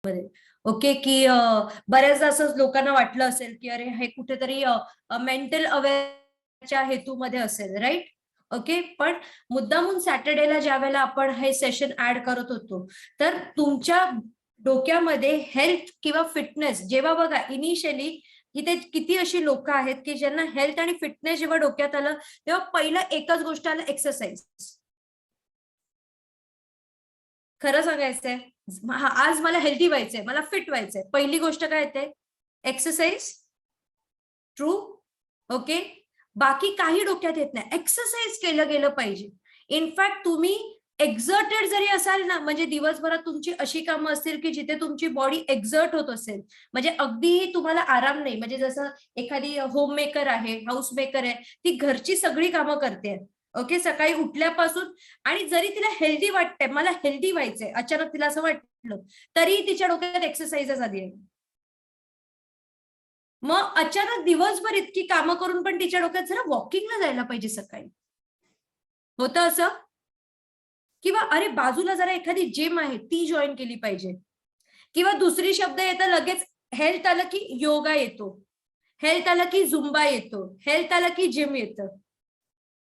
Okay की बऱ्याचदा असं लोकांना वाटलं असेल की अरे हे कुठेतरी मेंटल अवेअरच्या हेतूमध्ये असेल, राईट? ओके, पण मुद्दामून सॅटर्डेला ज्या वेळेला आपण हे सेशन ऍड करत होतो, तर तुमच्या डोक्यामध्ये हेल्थ किंवा फिटनेस जेव्हा बघा इनिशियली इथे किती अशी लोक आहेत की ज्यांना हेल्थ आणि फिटनेस जेव्हा डोक्यात आलं तेव्हा पहिलं एकच गोष्ट आलं, एक्सरसाइज. खरं सांगायचंय, आज मला हेल्दी व्हायचंय, मला फिट व्हायचंय, पहिली गोष्ट काय येते? एक्सरसाइज. ट्रू. ओके, बाकी काही डोक्यात येत नाही, एक्सरसाइज केलं गेलं पाहिजे. इनफॅक्ट तुम्ही एक्झर्टेड जरी असाल ना, म्हणजे दिवसभरात तुमची अशी कामं असतील की जिथे तुमची बॉडी एक्झर्ट होत असेल, म्हणजे अगदी तुम्हाला आराम नाही, म्हणजे जसं एखादी होम मेकर आहे, हाऊस मेकर आहे, ती घरची सगळी कामं करते. ओके, सकाळी उठल्यापासून, आणि जरी तिला हेल्दी वाटतंय, मला हेल्दी व्हायचंय, अचानक तिला असं वाटलं, तरी तिच्या डोक्यात एक्सरसाइजच आली आहे. मग अचानक दिवसभर इतकी कामं करून पण तिच्या डोक्यात जरा वॉकिंगला जायला पाहिजे सकाळी, होतं असं. किंवा अरे बाजूला जरा एखादी जिम आहे ती जॉईन केली पाहिजे. किंवा दुसरी शब्द येतं लगेच, हेल्थ आलं की योगा येतो, हेल्थ आलं की झुंबा येतो, हेल्थ आलं की जिम येतं.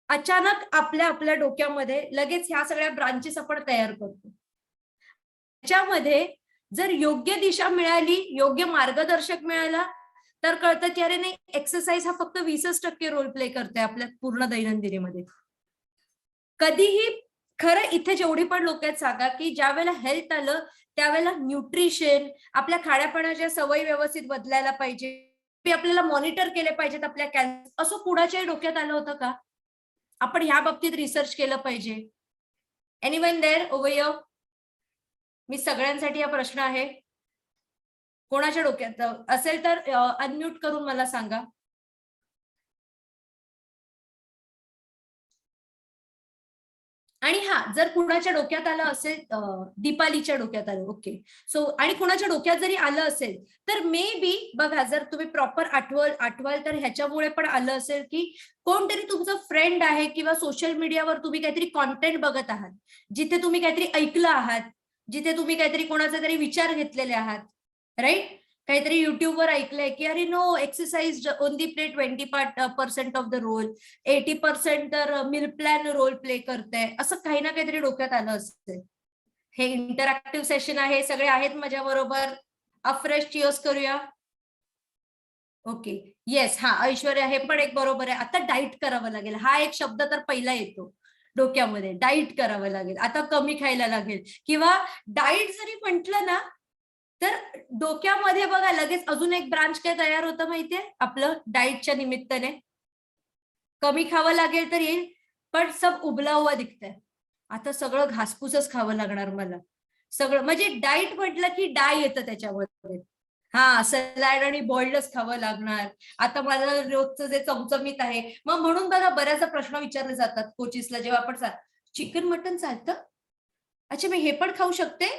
अचानक आपल्या आपल्या डोक्यामध्ये लगेच ह्या सगळ्या ब्रांचेस आपण तयार करतो. त्याच्यामध्ये जर योग्य दिशा मिळाली, योग्य मार्गदर्शक मिळाला, तर कळतं की अरे नाही, एक्सरसाइज हा फक्त 20% रोल प्ले करते आपल्या पूर्ण दैनंदिनीमध्ये. कधीही खरं इथे जेवढी पण लोक आहेत सांगा की ज्या वेळेला हेल्थ आलं त्यावेळेला न्यूट्रिशन, आपल्या खाण्यापिण्याच्या सवयी व्यवस्थित बदलायला पाहिजे, ते आपल्याला मॉनिटर केले पाहिजेत आपल्या कॅलरीज, असं कुणाच्याही डोक्यात आलं होतं का? आपण ह्या बाबतीत रिसर्च केलं पाहिजे. Anyone there over here? मी सगळ्यांसाठी हा प्रश्न आहे, कोणाच्या डोक्यात असेल तर अनम्यूट करून मला सांगा. आणि हा, जर कुणाच्या डोक्यात आलं असेल, दीपालीच्या डोक्यात आलं, ओके. सो आणि कुणाच्या डोक्यात जरी आलं असेल तर मे बी बघा, जर तुम्ही प्रॉपर आठवाल तर ह्याच्यामुळे पण आलं असेल की कोणतरी तुमचं फ्रेंड आहे किंवा सोशल मीडियावर तुम्ही काहीतरी कॉन्टेंट बघत आहात, जिथे तुम्ही काहीतरी ऐकलं आहात, जिथे तुम्ही काहीतरी कोणाचे तरी विचार घेतलेले आहात, राईट? काहीतरी युट्यूबवर ऐकलंय की अरे no, exercise only play 20% of the role, 80% तर मिल प्लॅन रोल प्ले करते, असं काही ना काहीतरी डोक्यात आलं असते. हे इंटरॅक्टिव्ह सेशन आहे, सगळे आहेत माझ्या बरोबर. अफ्रेश चिअर्स करूया. ओके, येस, हा ऐश्वर्या, हे पण एक बरोबर आहे. आता डाईट करावं लागेल, हा एक शब्द तर पहिला येतो डोक्यामध्ये, डाईट करावं लागेल, आता कमी खायला लागेल. किंवा डाईट जरी म्हटलं ना, तर डोक्यामध्ये बघा लगेच अजून एक ब्रांच काय तयार होतं माहितीये आपलं, डाईटच्या निमित्ताने. कमी खावं लागेल तर येईल, पण सब उबला हुआ दिखतंय, आता सगळं घासपूसच खावं लागणार मला. सगळं म्हणजे डाईट म्हटलं की डाय येतं त्याच्यामध्ये. हा, सलाड आणि बॉइल्डच खावं लागणार. आता मला रोजचं जे चमचमीत आहे, मग म्हणून बघा बऱ्याचदा प्रश्न विचारले जातात कोचिसला जेव्हा आपण चिकन मटन चालतं, अच्छा मी हे पण खाऊ शकते,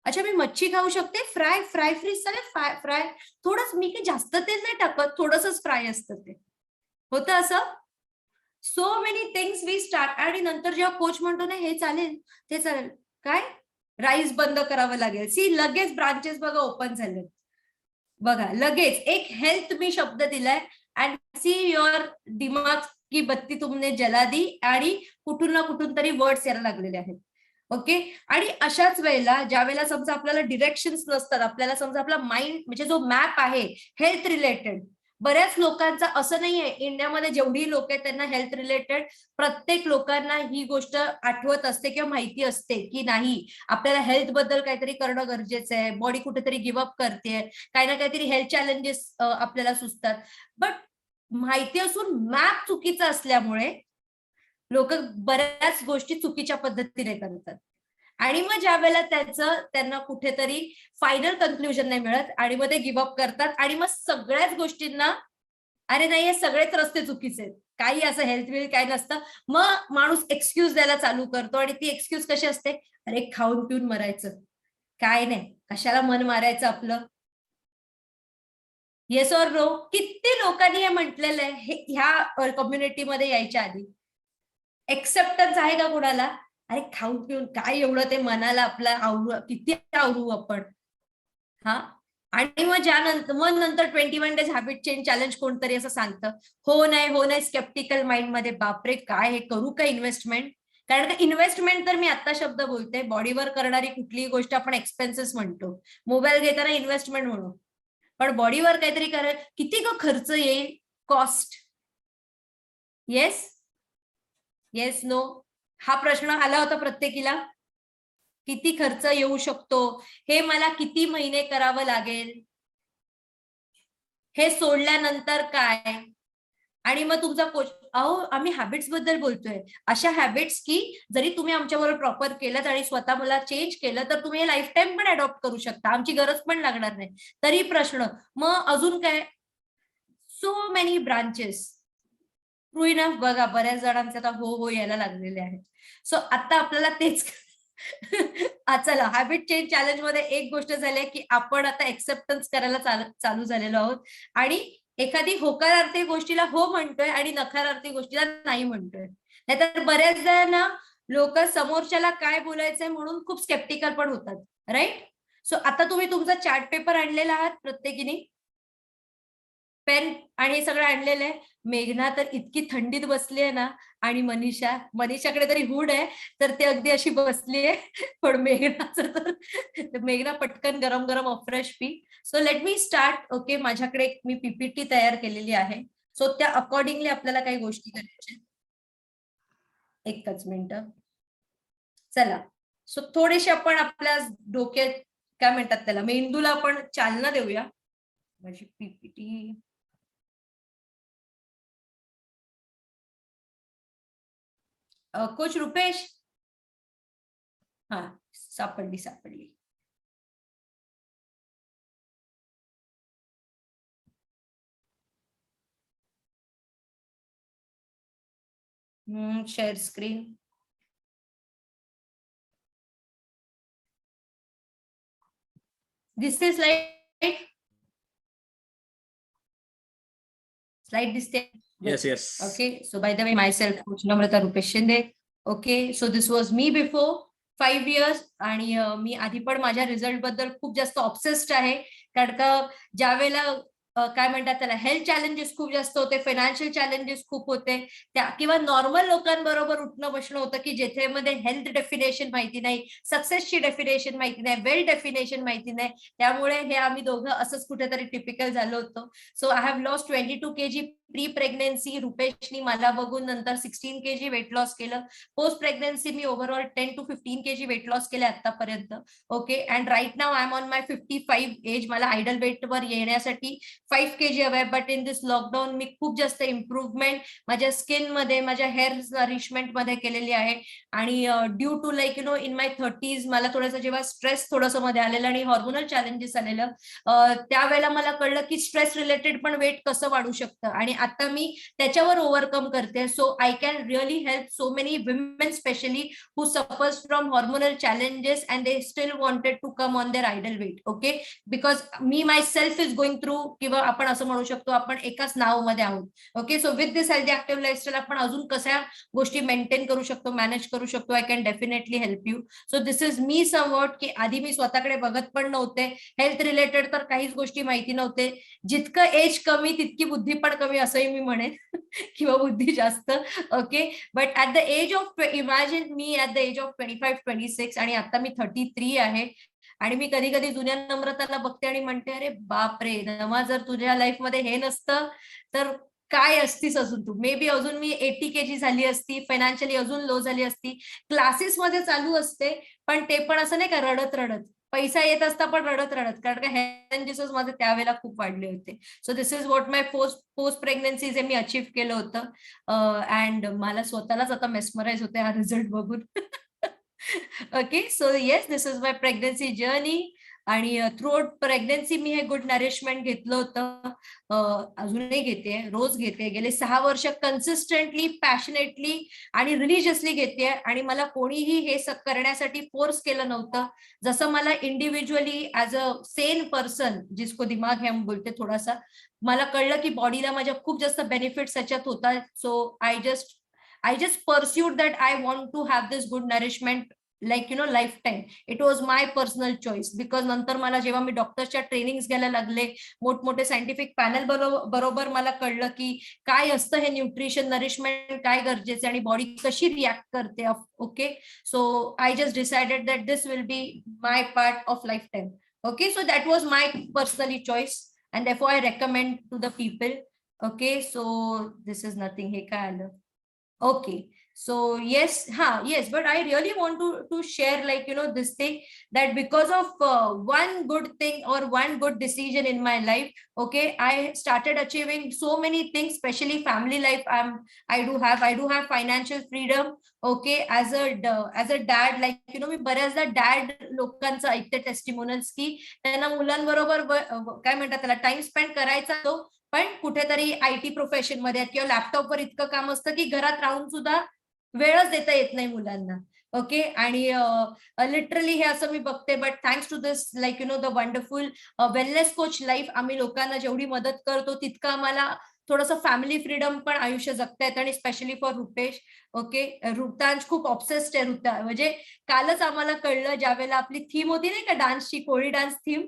अच्छा मी मच्छी खाऊ शकते, फ्राय फ्राय फ्रीज चालेल, फ्राय थोडंच, मी काही जास्त तेल नाही टाकत, थोडंसंच फ्राय असतं ते, होतं असं. So many things we start, आणि नंतर जेव्हा कोच म्हणतो ना हे चालेल ते चालेल, काय राईस बंद करावं लागेल, सी लगेच ब्रांचेस बघा ओपन झाले. बघा लगेच एक हेल्थ मी शब्द दिलाय, अँड सी युअर दिमाग की बत्ती तुमने जला दी, आणि कुठून ना कुठून तरी वर्ड्स यायला लागलेले आहेत. ओके, आणि अशाच वेळेला ज्या वेळेला समजा आपल्याला डिरेक्शन्स नसतात, आपल्याला समजा आपला माइंड म्हणजे जो मॅप आहे हेल्थ रिलेटेड, बऱ्याच लोकांचा असं नाहीये, इंडियामध्ये जेवढी लोक आहेत त्यांना हेल्थ रिलेटेड प्रत्येक लोकांना ही गोष्ट आठवत असते किंवा माहिती असते की नाही, आपल्याला हेल्थ बद्दल काहीतरी करणं गरजेचं आहे, बॉडी कुठेतरी गिव्हअप करते, काही ना काहीतरी हेल्थ चॅलेंजेस आपल्याला सुचतात. बट माहिती असून मॅप चुकीचा असल्यामुळे लोक बऱ्याच गोष्टी चुकीच्या पद्धतीने करतात, आणि मग ज्या वेळेला त्यांना कुठेतरी फायनल कन्क्लुजन नाही मिळत आणि मग ते गिव्हअप करतात, आणि मग सगळ्याच गोष्टींना अरे नाही, हे सगळेच रस्ते चुकीचे आहेत, काही असं हेल्थ बिल काय नसतं. मग माणूस एक्सक्यूज द्यायला चालू करतो, आणि ती एक्सक्यूज कशी असते, अरे खाऊन पिऊन मरायचं, काय नाही, कशाला मन मारायचं आपलं. Yes or no? किती लोकांनी हे म्हटलेलं आहे ह्या कम्युनिटीमध्ये यायच्या आधी. एक्सेप्टन्स आहे का कुणाला? अरे खाऊन पिऊन काय एवढं ते मनाला आपला आवरू, किती आवरू आपण. हा, आणि मग नंतर 21 डेज हॅबिट चेंज चॅलेंज कोणतरी असं सांगतं, हो नाही स्केप्टिकल माइंड मध्ये, बापरे काय हे करू का इन्व्हेस्टमेंट? कारण का इन्व्हेस्टमेंट तर मी आता शब्द बोलते, बॉडीवर करणारी कुठलीही गोष्ट आपण एक्सपेन्सेस म्हणतो, मोबाईल घेताना इन्व्हेस्टमेंट म्हणू, पण बॉडीवर काहीतरी करायला किती ग खर्च येईल, कॉस्ट? येस येस नो, हा प्रश्न आला होता प्रत्येकीला, किती खर्च येऊ शकतो, हे मला किती महिने करावं लागेल, हे सोडल्यानंतर काय? आणि मग तुमचा कोच, अहो आम्ही हॅबिट्स बद्दल बोलतोय, अशा हॅबिट्स की जरी तुम्ही आमच्याबरोबर प्रॉपर केलं आणि स्वतः मला चेंज केलं तर तुम्ही लाईफ टाइम पण अडॉप्ट करू शकता, आमची गरज पण लागणार नाही. तरी प्रश्न, मग अजून काय? So many branches, true enough. बघा बऱ्याच जणांचे आता हो हो यायला लागलेले आहेत. सो आता आपल्याला तेच चला, हॅबिट चेंज चॅलेंज मध्ये एक गोष्ट झाली आहे की आपण आता एक्सेप्टन्स करायला चालू झालेलो आहोत, आणि एखादी होकारार्थी गोष्टीला हो म्हणतोय आणि नकारार्थी गोष्टीला नाही म्हणतोय. नाहीतर बऱ्याचदा ना लोक समोरच्याला काय बोलायचंय म्हणून खूप स्केप्टिकल पण होतात, राईट? सो आता तुम्ही तुमचा चार्ट पेपर आणलेला आहात प्रत्येकीने, पेन आणि हे सगळं आणलेलं आहे. मेघना तर इतकी थंडीत बसली आहे ना, आणि मनीषाकडे तरी हुड आहे, तर ते अगदी अशी बसली आहे. पण मेघनाचं तर मेघना पटकन गरम गरम fresh P. So let me start. Okay, माझ्याकडे मी पीपीटी तयार केलेली आहे. सो त्या अकॉर्डिंगली आपल्याला काही गोष्टी करायच्या. एकच मिनिट, चला. सो थोडेसे आपण आपल्या डोक्यात, काय म्हणतात त्याला, मेंदूला आपण चालना देऊया. माझी पीपीटी, कोच रुपेश, हा, सापडली. Share screen. दिसते स्लाइड? स्लाइड दिसते? Yes. Okay, so by the way, myself, Coach Namrata Rupesh Shinde. Okay, so this was me before 5 years, आणि मी आधी पण माझ्या रिझल्ट बद्दल खूप जास्त ऑब्सेस्ड आहे, कारण का ज्या वेळेला काय म्हणतात त्याला, हेल्थ चॅलेंजेस खूप जास्त होते, फायनान्शियल चॅलेंजेस खूप होते, त्या किंवा नॉर्मल लोकांबरोबर उठणं बसणं होतं की जेथे मध्ये हेल्थ डेफिनेशन माहिती नाही, सक्सेसची डेफिनेशन माहिती नाही, वेल डेफिनेशन माहिती नाही, त्यामुळे हे आम्ही दोघं असंच कुठेतरी टिपिकल झालो होतो. So I have lost 22 kg pre pregnancy. रुपेशनी मला बघून नंतर 16 kg वेट लॉस केलं. पोस्ट प्रेग्नन्सी मी overall 10 to 15 kg weight loss केले आतापर्यंत. Okay, and right now I am on my 55 age. मला आयडल वेट वर येण्यासाठी 5 kg हवंय, बट इन दिस लॉकडाऊन मी खूप जास्त इम्प्रुव्हमेंट माझ्या स्किन मध्ये, माझ्या हेअर नरिशमेंट मध्ये केलेली आहे. आणि due to like in my 30s मला थोडंसं जेव्हा स्ट्रेस थोडंसं मध्ये आलेलं आणि हॉर्मोनल चॅलेंजेस आलेलं, त्यावेळेला मला कळलं की स्ट्रेस रिलेटेड पण वेट कसं वाढू शकतं, आणि आता मी त्याच्यावर ओव्हरकम करते. So I can really help so many women specially who suffers from hormonal challenges and they still wanted to come on their ideal weight. Okay, because me myself is going through, किंवा आपण असं म्हणू शकतो आपण एकाच नाव मध्ये आहोत. Okay, so with this healthy active lifestyle आपण अजून कशा गोष्टी मेंटेन करू शकतो, मॅनेज करू शकतो, I can definitely help you. So this is me somewhat, की आधी मी स्वतःकडे बघत पण नव्हते, हेल्थ रिलेटेड तर काहीच गोष्टी माहिती नव्हते. जितकं एज कमी तितकी बुद्धी पण कमी असंही मी म्हणेन, किंवा बुद्धी जास्त. Okay, but at the age of, imagine me at the age of 25-26, आणि आता मी 33 आहे. आणि मी कधी कधी जुन्या नम्रताला बघते आणि म्हणते, अरे बापरे नमा, जर तुझ्या लाईफ मध्ये हे नसतं तर काय असतीस अजून तू. मे बी अजून मी 80 kg झाली असती, फायनान्शियली अजून लो झाली असती, क्लासेस मध्ये चालू असते, पण ते पण असं नाही का रडत रडत, पैसा येत असता पण रडत रडत, कारण का हेल्थ माझे त्यावेळेला खूप वाढले होते. So this is what my post pregnancy जे मी अचीव्ह केलं होतं. अँड मला स्वतःलाच आता मेस्मराइज होते हा रिझल्ट बघून. Okay, so yes, this is my pregnancy journey. आणि थ्रू आउट प्रेग्नन्सी मी हे गुड नरिशमेंट घेतलं होतं, अजूनही घेते, रोज घेते, गेले 6 वर्ष कन्सिस्टंटली, पॅशनेटली आणि रिलिजियसली घेते. आणि मला कोणीही हे करण्यासाठी फोर्स केलं नव्हतं. जसं मला individually as a Sen person, जिसको दिमाग है हम बोलते थोडासा, मला कळलं की बॉडीला माझ्या खूप जास्त बेनिफिट्स याच्यात होतात. So I just pursued that I want to have this good nourishment like you know life time. It was my personal choice. Because नंतर मला जेव्हा मी डॉक्टरच्या ट्रेनिंग्स घ्यायला लागले, मोठमोठे सायंटिफिक पॅनल बरोबर मला कळलं की काय असतं हे न्यूट्रिशन, नरिशमेंट काय गरजेचं आणि बॉडी कशी रिॲक्ट करते. Okay, so I just decided that this will be my part of life time. Okay, so that was my personally choice and therefore I recommend to the people. Okay, so this is nothing. हे काय आलं? Okay, so yes, yes, but I really want to share, like, you know, this thing, that because of one good thing or one good decision in my life, okay, I started achieving so many things, especially family life. I do have financial freedom. Okay, as a dad, like, you know, मी बऱ्याचदा dad लोकांचं ऐकते testimonials की त्यांना मुलांबरोबर काय म्हणतात त्याला time spend करायचा तो, पण कुठेतरी IT प्रोफेशन मध्ये किंवा लॅपटॉपवर इतकं काम असतं की घरात राहून सुद्धा वेळच देता येत नाही मुलांना. ओके, आणि लिटरली हे असं मी बघते. But thanks to this, like you know, the wonderful wellness coach life, आम्ही लोकांना जेवढी मदत करतो तितकं आम्हाला थोडंसं फॅमिली फ्रीडम पण आयुष्य जगता येतं. आणि स्पेशली फॉर रुपेश. ओके, ऋतांश खूप ऑब्सेस्ड आहे. म्हणजे कालच आम्हाला कळलं, ज्यावेळेला आपली थीम होती नाही का डान्सची, कोळी डान्स थीम,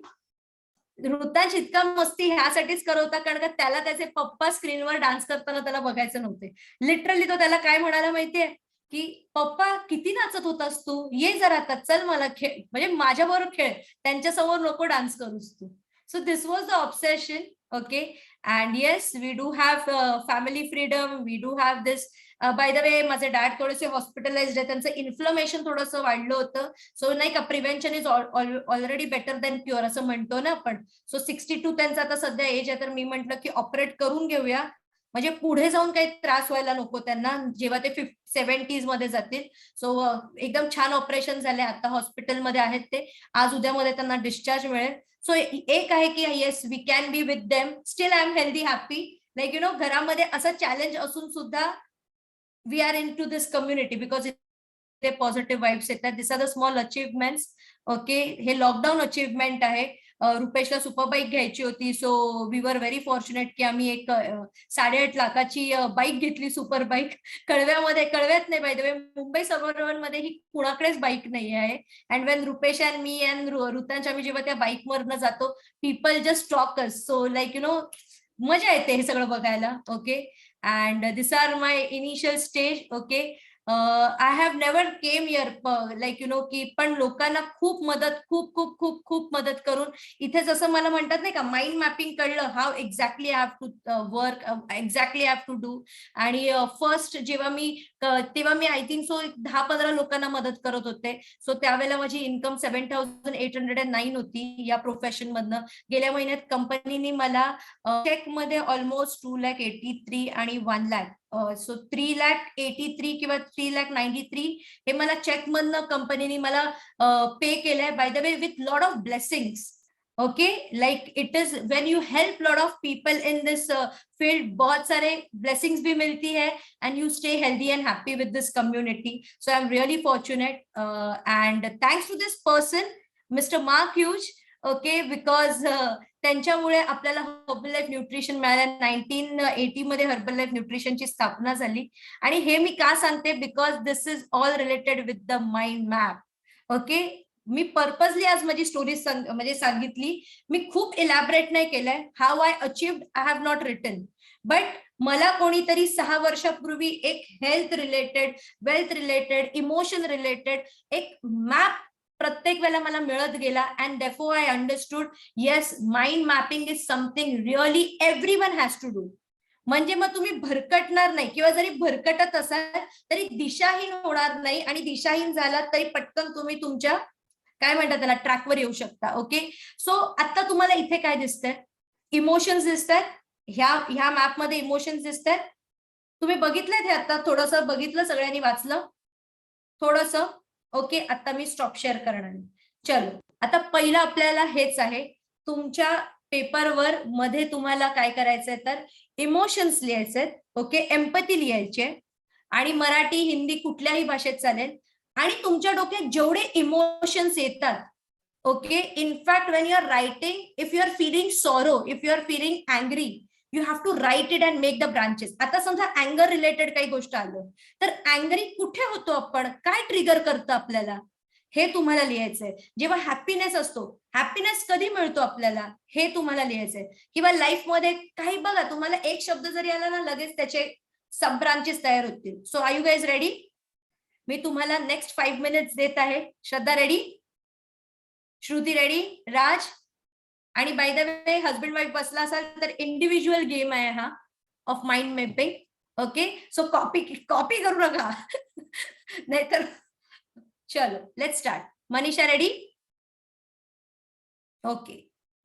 ऋतांश इतका मस्ती ह्यासाठीच करत होता कारण का त्याला त्याचे पप्पा स्क्रीनवर डान्स करताना त्याला बघायचं नव्हते. लिटरली तो त्याला काय म्हणाला माहितीये की पप्पा किती नाचत होतास तू, ये जरा आता, चल मला खेळ, म्हणजे माझ्या बरोबर खेळ, त्यांच्या समोर नको डान्स करूस तू. So this was the obsession. Okay, and yes, we do have family freedom, we do have this. By the way, माझे डॅड थोडेसे हॉस्पिटलाइज्ड आहे, त्यांचं इन्फ्लमेशन थोडंसं वाढलं होतं. सो नाही का, prevention is already better than cure असं म्हणतो ना आपण. सो 62 त्यांचा आता सध्या एज आहे. तर मी म्हंटल की ऑपरेट करून घेऊया, म्हणजे पुढे जाऊन काही त्रास व्हायला नको त्यांना जेव्हा ते 70s मध्ये जातील. सो एकदम छान ऑपरेशन झाले, आता हॉस्पिटलमध्ये आहेत ते. आज उद्यामध्ये त्यांना डिस्चार्ज मिळेल. सो एक आहे की yes, we can be with them, still I am healthy, happy. Like you know, घरामध्ये असं चॅलेंज असून सुद्धा we are in to this community because ते पॉझिटिव्ह वाईब्स येतात. This are the small achievements. Okay, हे लॉकडाऊन अचीवमेंट आहे. रुपेशला super bike घ्यायची होती. So we were very fortunate की आम्ही एक 8.5 लाखाची बाईक घेतली, सुपर बाईक. कळव्यात नाही, by the way, Mumbai suburban मध्ये ही कुणाकडेच बाईक नाही आहे. अँड वेन रुपेश अँड मी अँड ऋतांश, आम्ही जेव्हा त्या बाईकवरनं जातो, people just talk us. So like you know, मजा येते हे सगळं बघायला. Okay, and this are my initial stage. Okay, I have never came here, like you know, की पण लोकांना खूप मदत, खूप खूप खूप खूप मदत करून इथे जसं मला म्हणतात नाही का, माइंड मॅपिंग कळलं, how exactly I have to work, exactly I have to do. आणि फर्स्ट तेव्हा मी आय थिंक सो 10-15 लोकांना मदत करत होते. सो त्यावेळेला माझी इन्कम 7,809 होती या प्रोफेशन मधनं. गेल्या महिन्यात कंपनीने मला चेक मध्ये ऑलमोस्ट 2,83,000 आणि 1,00,000, सो 3,83,000 किंवा 3,93,000 हे मला चेक मधनं कंपनीने मला पे केलंय. By the way, with lot of blessings. Okay, like it is when you help lot of people in this field, बहुत सारे ब्लेसिंग्स भी मिलती है and you stay healthy and happy with this community. So I am really fortunate and thanks to this person, mister Mark Hughes. Okay, because त्यांच्यामुळे आपल्याला herbal life nutrition मिळालं. 1980 मध्ये herbal life न्यूट्रिशनची स्थापना झाली. आणि हे मी का सांगते, because this is all related with the mind map. Okay, me purposely आज माझी स्टोरी म्हणजे सांगितली. मी खूप इलॅबरेट नाही केलंय. How I achieved, I have not written. But मला कोणीतरी 6 वर्षापूर्वी एक health related, wealth related, emotion related एक मॅप प्रत्येक वेळेला मला मिळत गेला. And therefore I understood, yes, mind mapping is something really everyone has to do. म्हणजे मग तुम्ही भरकटणार नाही, किंवा जरी भरकटत असाल तरी दिशाहीन होणार नाही. आणि दिशाहीन झाला तरी पटकन तुम्ही तुमच्या काय म्हणतात त्याला ट्रॅकवर येऊ शकता. ओके, सो आता तुम्हाला इथे काय दिसतंय, इमोशन्स दिसतात. ह्या मॅपमध्ये इमोशन्स दिसतात. तुम्ही बघितलेत हे, आता थोडंसं बघितलं, सगळ्यांनी वाचलं थोडंसं. ओके, आता मी स्टॉप शेअर करणार. चलो, आता पहिलं आपल्याला हेच आहे, तुमच्या पेपरवर मध्ये तुम्हाला काय करायचंय तर इमोशन्स लिहायचे. ओके, एम्पॅथी लिहायचे, आणि मराठी, हिंदी कुठल्याही भाषेत चालेल. आणि तुमच्या डोक्यात जेवढे इमोशन्स येतात, okay, in fact when you are writing, if you are feeling sorrow, if you are feeling angry, you have to write it and make the branches. आता समजा अँगर रिलेटेड काही गोष्ट आलं, तर अँग्री कुठे होतो आपण, काय ट्रिगर करतं आपल्याला, हे तुम्हाला लिहायचंय. जेव्हा हॅपीनेस असतो, हॅपीनेस कधी मिळतो आपल्याला हे तुम्हाला लिहायचंय. किंवा लाईफमध्ये काही बघा, तुम्हाला एक शब्द जरी आला ना, लगेच त्याचे सब ब्रांचेस तयार होतील. So are you guys ready? मी तुम्हाला नेक्स्ट 5 मिनिट्स देत आहे. श्रद्धा रेडी? श्रुती रेडी? राज? आणि by the way, husband wife बसला असाल तर इंडिव्हिज्युअल गेम आहे हा of mind mapping. Okay, so copy copy करू नका. नाहीतर चलो let's start. Manisha ready? Okay,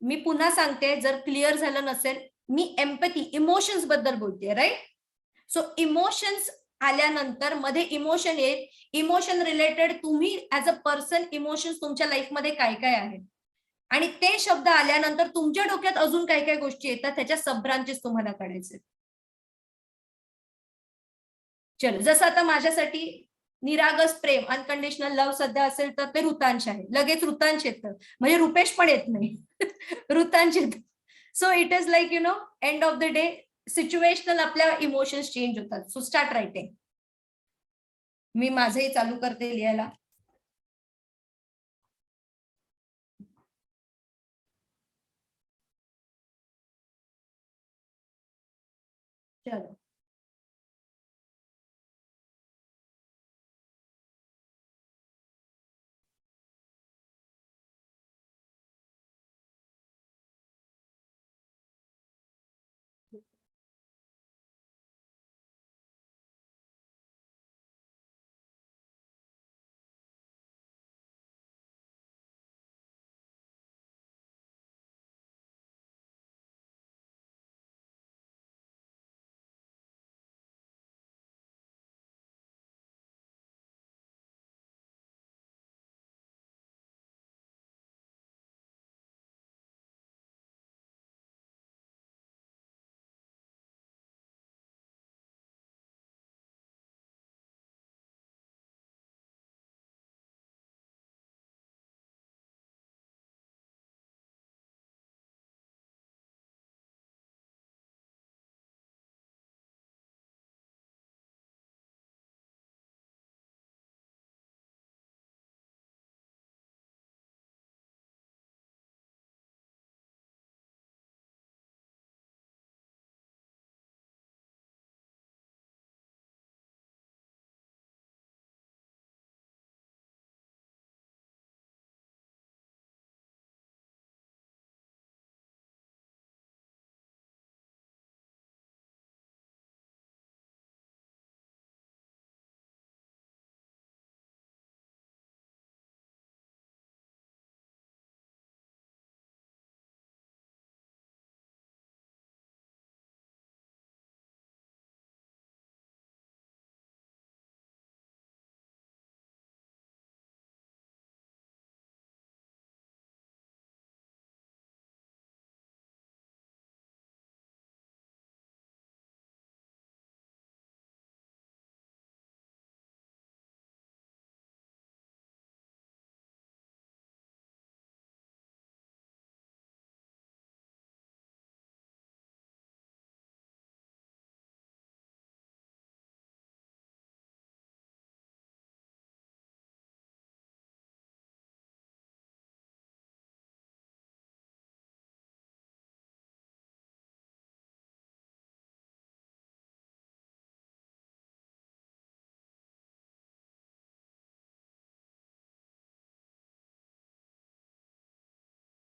मी पुन्हा सांगते, जर क्लिअर झालं नसेल, मी एम्पॅथी इमोशन्स बद्दल बोलते, राईट? सो इमोशन्स आल्यानंतर मध्ये इमोशन येईल. इमोशन रिलेटेड तुम्ही ऍज अ पर्सन इमोशन्स तुमच्या लाईफमध्ये काय काय आहेत, आणि ते शब्द आल्यानंतर तुमच्या डोक्यात अजून काय काय गोष्टी येतात, त्याच्या सब ब्रांचेस तुम्हाला काढायचे. चलो, जसं आता माझ्यासाठी निरागस प्रेम, अनकंडिशनल लव्ह सध्या असेल तर ते ऋतांश आहे. लगेच ऋतांश येतं, म्हणजे रुपेश पण येत नाही. ऋतांश येत. So it is like end of the day situational आपल्या इमोशन्स चेंज होतात. So start writing. मी माझंही चालू करते लिहायला. चलो,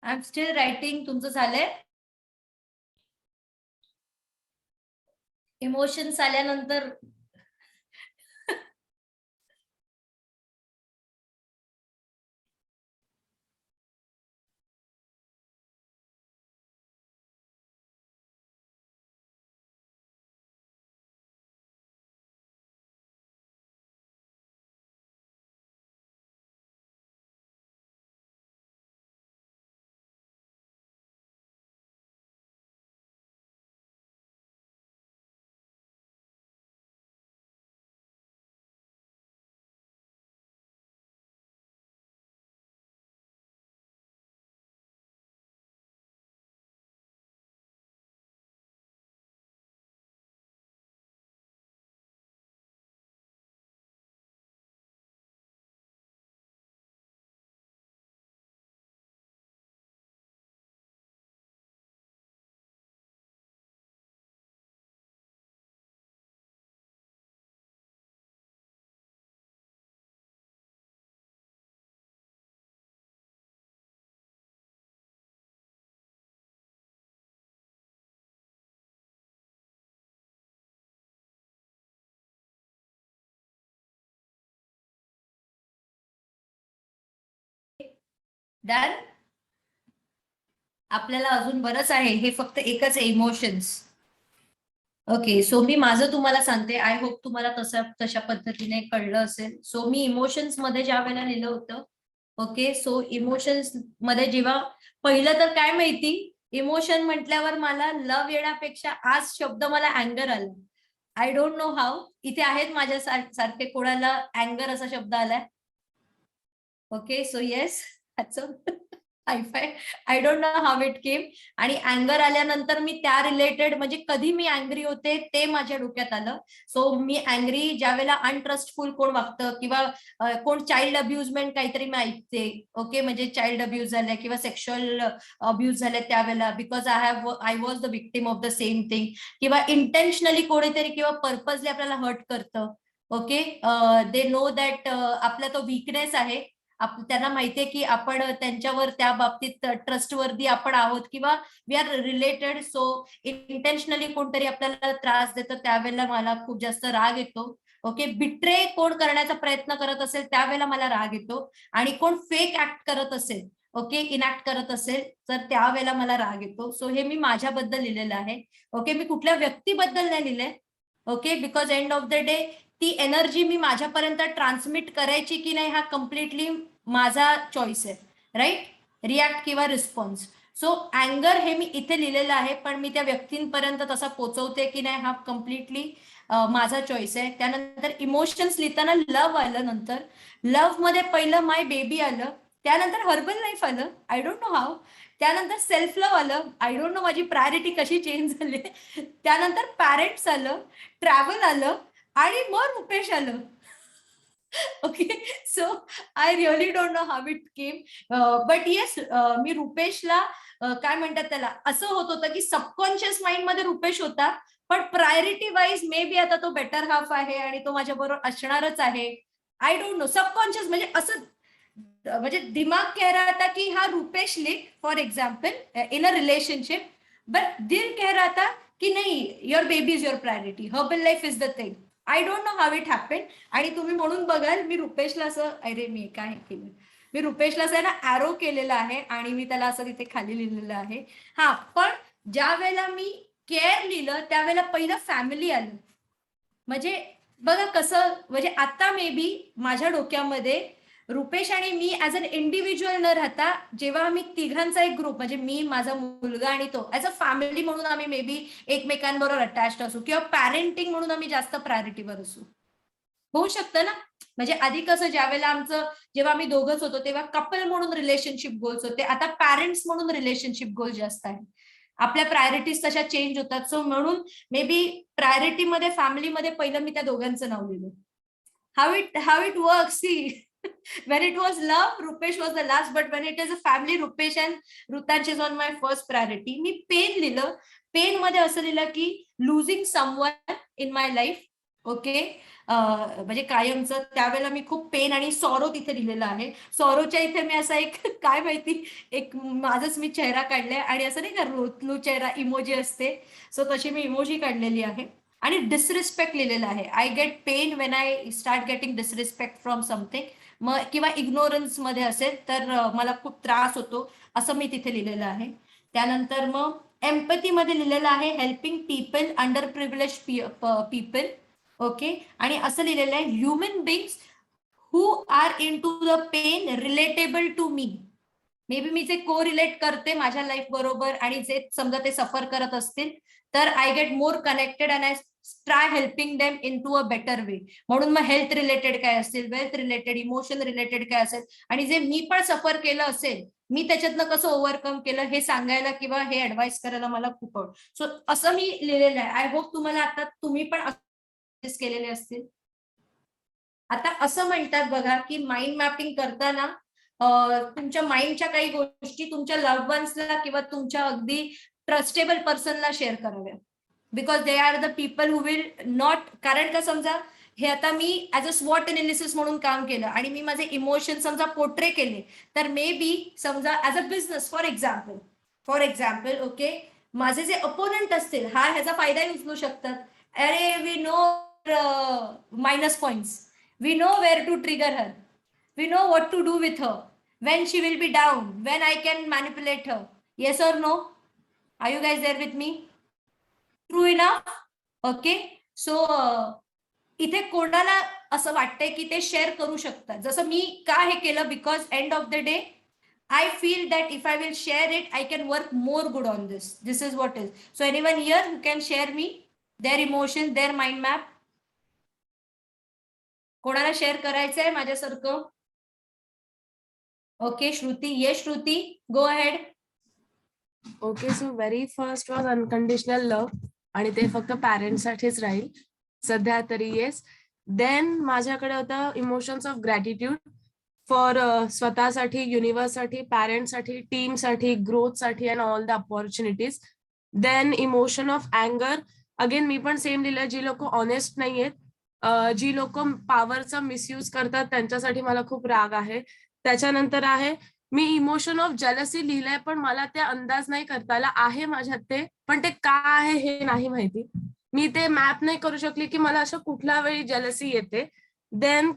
आय एम स्टील रायटिंग. तुमचं झालंय? इमोशन्स आल्यानंतर डन. आपल्याला अजून बरंच आहे, हे फक्त एकच इमोशन्स. ओके, सो मी माझं तुम्हाला सांगते. आय होप तुम्हाला तशा पद्धतीने कळलं असेल. सो मी इमोशन्स मध्ये ज्या वेळेला लिहिलं होतं, ओके, सो इमोशन्स मध्ये जेव्हा पहिलं तर काय माहिती, इमोशन म्हटल्यावर मला लव्ह येण्यापेक्षा आज शब्द मला अँगर आला. I don't know how. इथे आहेत माझ्या सारखे कोणाला अँगर असा शब्द आलाय? Okay, so yes, hi-fi. I don't know how it केम. आणि अँगर आल्यानंतर मी त्या रिलेटेड म्हणजे कधी मी अँग्री होते ते माझ्या डोक्यात आलं. सो मी अँग्री ज्यावेळेला अनट्रस्टफुल कोण वागतं किंवा कोण चाइल्ड अब्युजमेंट काहीतरी मी ऐकते. ओके, म्हणजे चाइल्ड अब्यूज झाल्या किंवा सेक्शुअल अब्यूज झाले त्यावेळेला, because I was the victim of the same thing. किंवा इंटेन्शनली कोणीतरी किंवा पर्पजली आपल्याला हर्ट करतं. ओके, दे नो दॅट आपला तो वीकनेस आहे. त्यांना माहितीये की आपण त्यांच्यावर त्या बाबतीत ट्रस्टवर्दी आपण आहोत किंवा we are related. So intentionally कोणतरी आपल्याला त्रास देतं त्यावेळेला मला खूप जास्त राग येतो. ओके, बिट्रे कोण करण्याचा प्रयत्न करत असेल त्यावेळेला मला राग येतो. आणि कोण फेक ऍक्ट करत असेल, ओके, इनॅक्ट करत असेल तर त्यावेळेला मला राग येतो. सो हे मी माझ्याबद्दल लिहिलेलं आहे. ओके, मी कुठल्या व्यक्तीबद्दल नाही लिहिलंय. Okay, because end of the day ती एनर्जी मी माझ्यापर्यंत ट्रान्समिट करायची की नाही हा कम्प्लिटली माझा चॉईस आहे. राईट, रिॲक्ट किंवा रिस्पॉन्स. सो अँगर हे मी इथे लिहिलेलं आहे, पण मी त्या व्यक्तींपर्यंत तसा पोहोचवते की नाही हा कम्प्लिटली माझा चॉईस आहे. त्यानंतर इमोशन्स लिहिताना लव्ह आलं. नंतर लव्ह मध्ये पहिलं माय बेबी आलं, त्यानंतर हर्बल लाईफ आलं. I don't know how. त्यानंतर सेल्फ लव्ह आलं. आय डोंट नो माझी प्रायोरिटी कशी चेंज झाली. त्यानंतर पॅरेंट्स आलं, ट्रॅव्हल आलं आणि मग रुपेश आलं. Okay, so I really don't know how it came. But yes, मी रुपेशला काय म्हणतात त्याला, असं होत होतं की सबकॉन्शियस माइंड मध्ये रुपेश होता, पण प्रायोरिटी वाईज मे बी आता तो बेटर हाफ आहे आणि तो माझ्या बरोबर असणारच आहे. आय डोंट नो, सबकॉन्शियस म्हणजे असं म्हणजे दिमाग कह रहा था कि हाँ रुपेश लिख for example in a relationship, but दिल कह रहा था कि नहीं, your baby is your priority, herbal life is the thing. I don't know how it happen. आणि तुम्ही म्हणून बघाल मी रुपेशला असं, अरे मी काय केलं, मी रुपेशला असं ना ॲरो केलेलं आहे आणि मी त्याला असं तिथे खाली लिहिलेलं आहे. हा, पण ज्या वेळेला मी केअर लिहिलं त्यावेळेला पहिलं फॅमिली आलं. म्हणजे बघा कसं, म्हणजे आता मे बी माझ्या डोक्यामध्ये रुपेश आणि मी ऍज अन इंडिव्हिज्युअल न राहता, जेव्हा आम्ही तिघांचा एक ग्रुप म्हणजे मी, माझा मुलगा आणि तो, ऍज अ फॅमिली म्हणून आम्ही मे बी एकमेकांबरोबर अटॅच्ड असू किंवा पॅरेंटिंग म्हणून आम्ही जास्त प्रायोरिटीवर असू. होऊ शकतं ना. म्हणजे आधी कसं ज्यावेळेला आमचं, जेव्हा आम्ही दोघंच होतो तेव्हा कपल म्हणून रिलेशनशिप गोल्स होते, आता पॅरेंट्स म्हणून रिलेशनशिप गोल जास्त आहे. आपल्या प्रायोरिटीज तशा चेंज होतात. सो म्हणून मे बी प्रायोरिटीमध्ये फॅमिलीमध्ये पहिलं मी त्या दोघांचं नाव लिहिलं. How it work, see. when it was love, Rupesh was the last, but when it is a family, Rupesh and Rutansh is on my first priority. मी पेन लिहिलं. पेन मध्ये असं लिहिलं की losing someone in my life. Okay, म्हणजे कायमचं. त्यावेळेला मी खूप पेन आणि सॉरो तिथे लिहिलेलं आहे. सॉरोच्या इथे मी असा एक काय माहिती, एक माझाच मी चेहरा काढलाय आणि असं नाही का रोतलू चेहरा इमोजी असते, सो तशी मी इमोजी काढलेली आहे. आणि डिसरिस्पेक्ट लिहिलेलं आहे. I get pain when I start getting disrespect from something. मग किंवा इग्नोरन्स मध्ये असेल तर मला खूप त्रास होतो, असं मी तिथे लिहिलेलं आहे. त्यानंतर मग एम्पॅथी मध्ये लिहिलेलं आहे helping people, under privilege people. Okay, आणि असं लिहिलेलं आहे human beings who are in to the pain relatable to me. May बी मी जे को रिलेट करते माझ्या लाईफ बरोबर आणि जे समजा ते सफर करत असतील तर I get more connected and I try helping them in to a better way. म्हणून मग हेल्थ रिलेटेड काय असेल, वेल्थ रिलेटेड, इमोशन रिलेटेड काय असेल आणि जे मी पण सफर केलं असेल, मी त्याच्यातनं कसं ओव्हरकम केलं हे सांगायला किंवा हे ऍडवाइस करायला मला खूप आवडतं. सो असं मी लिहिलेलं आहे. आय होप तुम्हाला आता तुम्ही पण केलेले असतील. आता असं म्हणतात बघा की माइंड मॅपिंग करताना तुमच्या माइंडच्या काही गोष्टी तुमच्या लव्ह वन्सला किंवा तुमच्या अगदी ट्रस्टेबल पर्सनला शेअर कराव्या, because they are the people who will not. कारण का समजा हे आता मी ऍज अ स्वॉट एनालिसिस म्हणून काम केलं आणि मी माझे इमोशन समजा पोर्ट्रे केले, तर मे बी समजा as a business for example okay, माझे जे अपोनंट असतील हा ह्याचा फायदा उचलू शकतात. अरे we know minus points, we know where to trigger her, we know what to do with her. when she will be down, when I can manipulate her. Yes or no? Are you guys there with me? True enough? Okay. So इथे कोणाला असं वाटतंय की ते share करू शकतात, जसं मी का हे केलं, because end of the day I feel that if I will share it, I can work more good on this. This is what is. So anyone here who can share me their emotions, their mind map? कोणाला share करायचंय माझ्यासारखं? Okay, Shruti. Yes, Shruti, go ahead. Okay, so very first was unconditional love, आणि ते फक्त parents साठीच राहील सध्या तरी. येस. देन माझ्याकडे होतं इमोशन्स ऑफ ग्रॅटिट्यूड फॉर स्वतःसाठी, युनिव्हर्ससाठी, पॅरेंट्ससाठी, टीमसाठी, ग्रोथसाठी and all the opportunities. Then emotion of अँगर, अगेन मी पण सेम लिहिलं, जी लोक ऑनेस्ट नाहीयेत, जी लोक पॉवरचा मिसयूज करतात, त्यांच्यासाठी मला खूप राग आहे. त्याच्यानंतर आहे मी इमोशन ऑफ जेलसी लिहिलंय, पण मला ते अंदाज नाही करता आला. आहे माझ्यात ते, पण ते का आहे हे नाही माहिती. मी ते मॅप नाही करू शकली की मला असं कुठल्या वेळी जेलसी येते. Then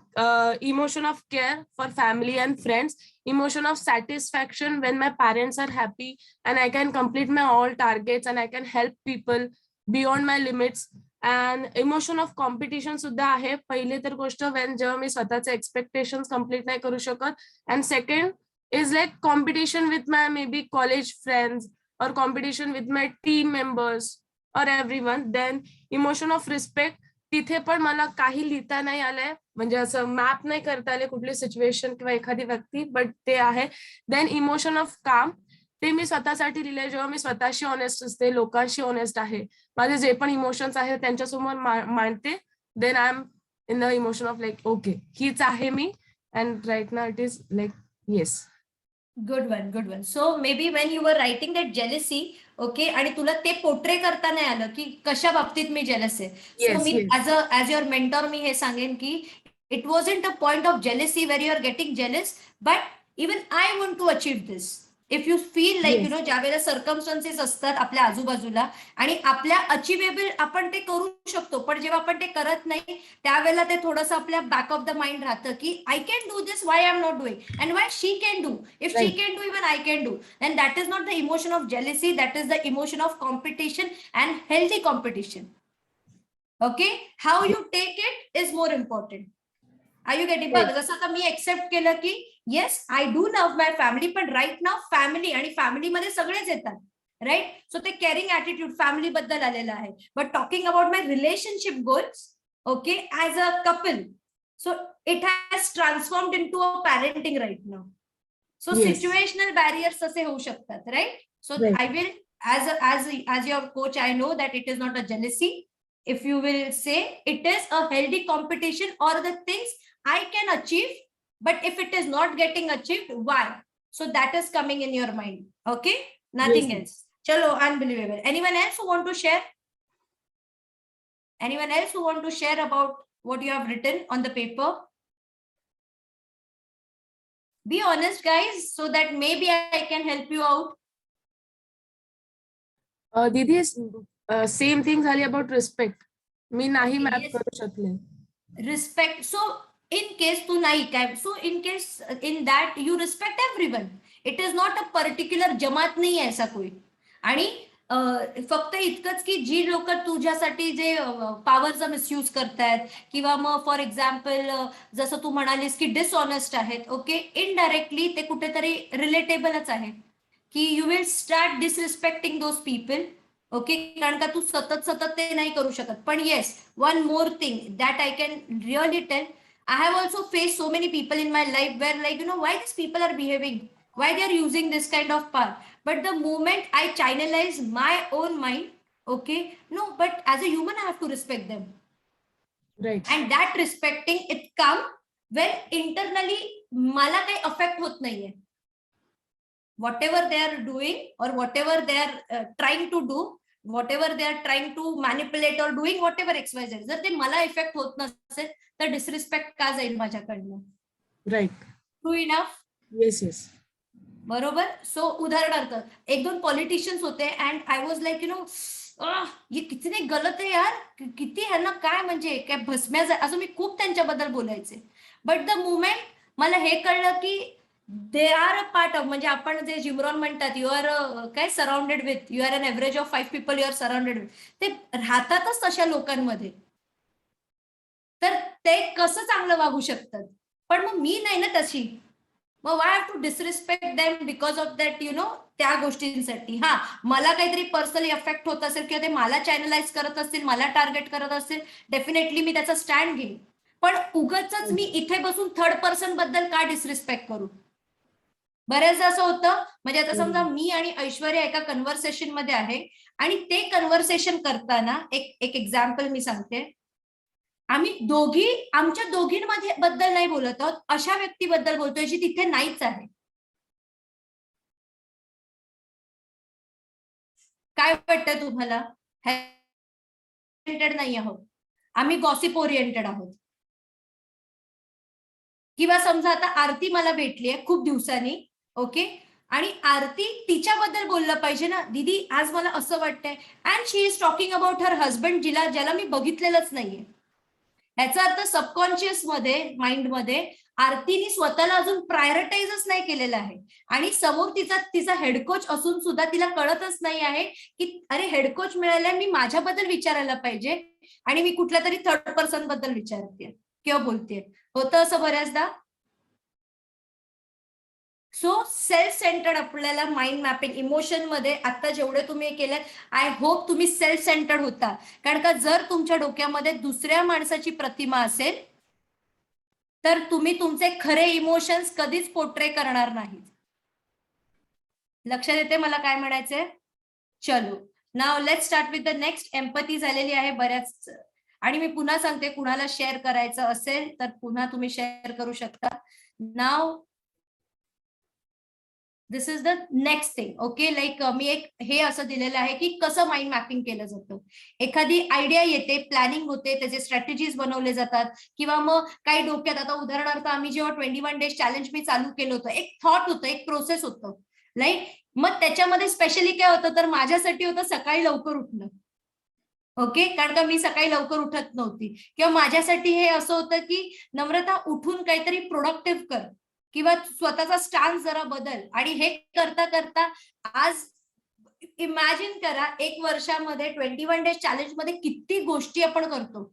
emotion of care for family and friends, emotion of satisfaction when my parents are happy and I can complete my all targets and I can help people beyond my limits. And emotion of competition सुद्धा आहे. पहिली तर गोष्ट Wien जेव्हा मी स्वतःचे expectation complete नाही करू शकत. And second is like competition with my maybe college friends or competition with my team members or everyone. Then emotion of respect, तिथे पण मला काही लिहिता नाही आलंय, म्हणजे असं मॅप नाही करता आले कुठली सिच्युएशन किंवा एखादी व्यक्ती, बट ते आहे. देन इमोशन ऑफ काम, ते मी स्वतःसाठी लिहिलंय. जेव्हा मी स्वतःशी ऑनेस्ट असते, लोकांशी ऑनेस्ट आहे, माझे जे पण इमोशन्स आहेत त्यांच्यासमोर मांडते, then I am in the emotion of like okay, हीच आहे मी, and right now it is like yes. Good one, good one. So maybe when you were writing that jealousy, okay, आणि तुला ते पोर्ट्रे करता नाही आलं की कशा बाबतीत मी जेलस आहे. So me as your mentor मी हे सांगेन की it wasn't a point of jealousy where you are getting jealous, but even I want to achieve this. If you feel like ज्या वेळेला सर्कमस्टन्सेस असतात आपल्या आजूबाजूला आणि आपल्या अचिवेबल आपण ते करू शकतो, पण जेव्हा आपण ते करत नाही त्यावेळेला ते थोडंसं आपल्या बॅक ऑफ द माइंड राहतं की I can do this, why I am not doing, and why she can do, if she can do even I can do. And that is not the emotion of jealousy, that is the emotion of competition and healthy competition. Okay, how you take it is more important. Are you getting? जसं आता मी accept केलं की yes I do love my family, पण right now family आणि फॅमिलीमध्ये सगळेच येतात, राईट? सो ते केअरिंग ऍटिट्यूड फॅमिली बद्दल आलेलं आहे. But talking about my relationship goals, okay, as a couple, so it has transformed in to a parenting right now. So situational barriers असे होऊ शकतात, right? So I will as your coach, I know that it is not a jealousy. If you will say it is a healthy competition or the things I can achieve, but if it is not getting achieved, why? So that is coming in your mind. Okay, nothing else. Chalo, unbelievable. Anyone else who want to share? Anyone else who want to share about what you have written on the paper? Be honest, guys, so that maybe I can help you out. दीदी same thing झाली about respect, मी नाही map करू शकले. Respect, so in case तू नाही काय, so in case in that you respect everyone. It is not a particular जमात नाही आहे असा कोई. आणि फक्त इतकंच की जी लोक तुझ्यासाठी जे पॉवरचा मिसयूज करतायत किंवा मग फॉर एक्झाम्पल जसं तू म्हणालीस की डिसऑनेस्ट आहेत, ओके, इनडायरेक्टली ते कुठेतरी रिलेटेबलच आहे की you will start disrespecting those people. Okay, कारण का तू सतत सतत ते नाही करू शकत. पण yes, one more thing that I can really tell, I have also faced so many people in my life where like why these people are behaving, why they are using this kind of power. But the moment I channelize my own mind, okay, no, but as a human I have to respect them, right? And that respecting it come when internally मला काही affect होत नाहीये. Whatever they are doing or whatever they are trying to do, whatever they are trying to manipulate or doing whatever XYZ, जर ते मला effect होत नसेल तर डिसरिस्पेक्ट का जाईल माझ्याकडनं? Right. True enough? Yes yes, बरोबर. सो उदाहरणार्थ एक दोन पॉलिटिशियन्स होते अँड आय वॉज लाईक ये किती गलत आहे यार, किती ह्यांना काय म्हणजे काय भस्म्या, असं मी खूप त्यांच्याबद्दल बोलायचे. बट द मुमेंट मला हे कळलं की they are a part of, म्हणजे आपण जे जिमरॉन म्हणतात, यू आर काय surrounded with, you are an average of 5 people you are surrounded with. ते राहतातच तशा लोकांमध्ये. तर ते कसं चांगलं वागू शकतात. पण मग मी नाही ना तशी. मग why have to disrespect them because of that त्या गोष्टींसाठी. हा, मला काहीतरी पर्सनली अफेक्ट होत असेल किंवा ते मला चॅनलाइज करत असतील, मला टार्गेट करत असतील, डेफिनेटली मी त्याचा स्टँड घेईन. पण उगाच मी इथे बसून थर्ड पर्सन बद्दल का डिसरिस्पेक्ट करू. बऱ्याचदा असं होतं, म्हणजे आता समजा मी आणि ऐश्वर्या एका कन्व्हर्सेशन मध्ये आहे आणि ते कन्व्हर्सेशन करताना एक एक्झाम्पल मी सांगते. आम्ही दोघी आमच्या दोघींमध्ये बद्दल नाही बोलत आहोत, अशा व्यक्तीबद्दल बोलतोय जी तिथे नाहीच आहे. काय वाटतंय तुम्हाला? ओरिएंटेड नाही आहोत, आम्ही गॉसिप ओरिएंटेड आहोत. किंवा समजा आता आरती मला भेटलीये खूप दिवसांनी, ओके, आणि आरती तिच्याबद्दल बोललं पाहिजे ना, दीदी आज मला असं वाटतंय, and she is talking about her husband, ज्याला मी बघितलेलंच नाहीये. याचा अर्थ सबकॉन्शियस मध्ये, माइंड मध्ये आरतीने स्वतःला अजून प्रायोरिटाईजच नाही केलेलं आहे. आणि समोर तिचा हेड कोच असून सुद्धा तिला कळतच नाही आहे की अरे हेड कोच मिळालाय, मी माझ्याबद्दल विचारायला पाहिजे आणि मी कुठल्या तरी थर्ड पर्सन बद्दल विचारते किंवा बोलते. होतं असं बऱ्याचदा. सो सेल्फ सेंटर्ड आपल्याला माइंड मॅपिंग इमोशन मध्ये आता जेवढे तुम्ही केले, आय होप तुम्ही सेल्फ सेंटर्ड होता. कारण का जर तुमच्या डोक्यामध्ये दुसऱ्या माणसाची प्रतिमा असेल तर तुम्ही तुमचे खरे इमोशन्स कधीच पोर्ट्रे करणार नाहीत. लक्षात येते मला काय म्हणायचंय? चलो नाव let's start with the next. Empathy झालेली आहे बऱ्याच, आणि मी पुन्हा सांगते, कुणाला शेअर करायचं असेल तर पुन्हा तुम्ही शेअर करू शकता. Now this is the next thing. Okay, like मी एक हे असं दिलेलं आहे की कसं माइंड मॅपिंग केलं जातं. एखादी आयडिया येते, प्लॅनिंग होते, त्याचे स्ट्रॅटेजीज बनवले जातात, किंवा मग काही डोक्यात, आता उदाहरणार्थ आम्ही जेव्हा 21 डेज चॅलेंज मी चालू केलं होतं, एक थॉट होतं, एक प्रोसेस होतं, लाईक मग त्याच्यामध्ये स्पेशली काय होतं, तर माझ्यासाठी होतं सकाळी लवकर उठणं. ओके, कारण का मी सकाळी लवकर उठत नव्हती, किंवा माझ्यासाठी हे असं होतं की नम्रता उठून काहीतरी प्रोडक्टिव्ह कर किंवा स्वतःचा स्टान्स जरा बदल. आणि हे करता करता आज इमॅजिन करा, 1 वर्षामध्ये 21 डेज चॅलेंज मध्ये किती गोष्टी आपण करतो,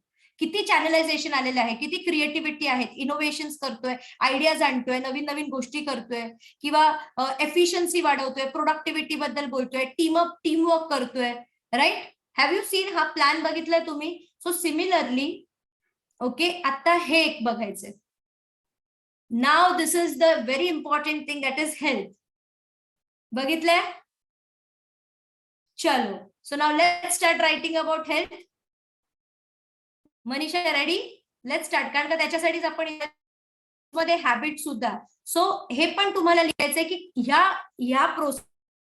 किती चॅनलायझेशन आलेलं आहे, किती क्रिएटिव्हिटी आहेत, इनोव्हेशन्स करतोय, आयडियाज आणतोय, नवीन नवीन गोष्टी करतोय, किंवा एफिशियन्सी वाढवतोय, प्रोडक्टिव्हिटी बद्दल बोलतोय, टीमवर्क करतोय, राईट. हॅव यू सीन हा प्लॅन बघितलाय तुम्ही? सो सिमिलरली, ओके, आता हे एक बघायचंय. Now this is the very important thing, that is health. बघितलंय? चलो, so now let's start writing about health. Manisha ready? Let's start. कारण का त्याच्यासाठीच आपण मध्ये हॅबिट सुद्धा. सो हे पण तुम्हाला लिहायचंय की ह्या प्रोसेस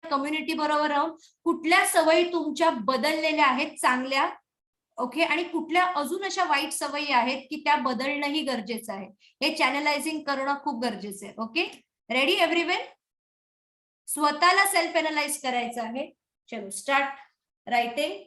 कम्युनिटी बरोबर राहून कुठल्या सवयी तुमच्या बदललेल्या आहेत चांगल्या, ओके, आणि कुठल्या अजून अशा वाईट सवयी आहेत की त्या बदलणंही गरजेचं आहे. हे चॅनलायझिंग करणं खूप गरजेचं आहे. Okay, ready everyone? स्वतःला सेल्फ एनालाइज करायचं आहे. चलो स्टार्ट रायटिंग.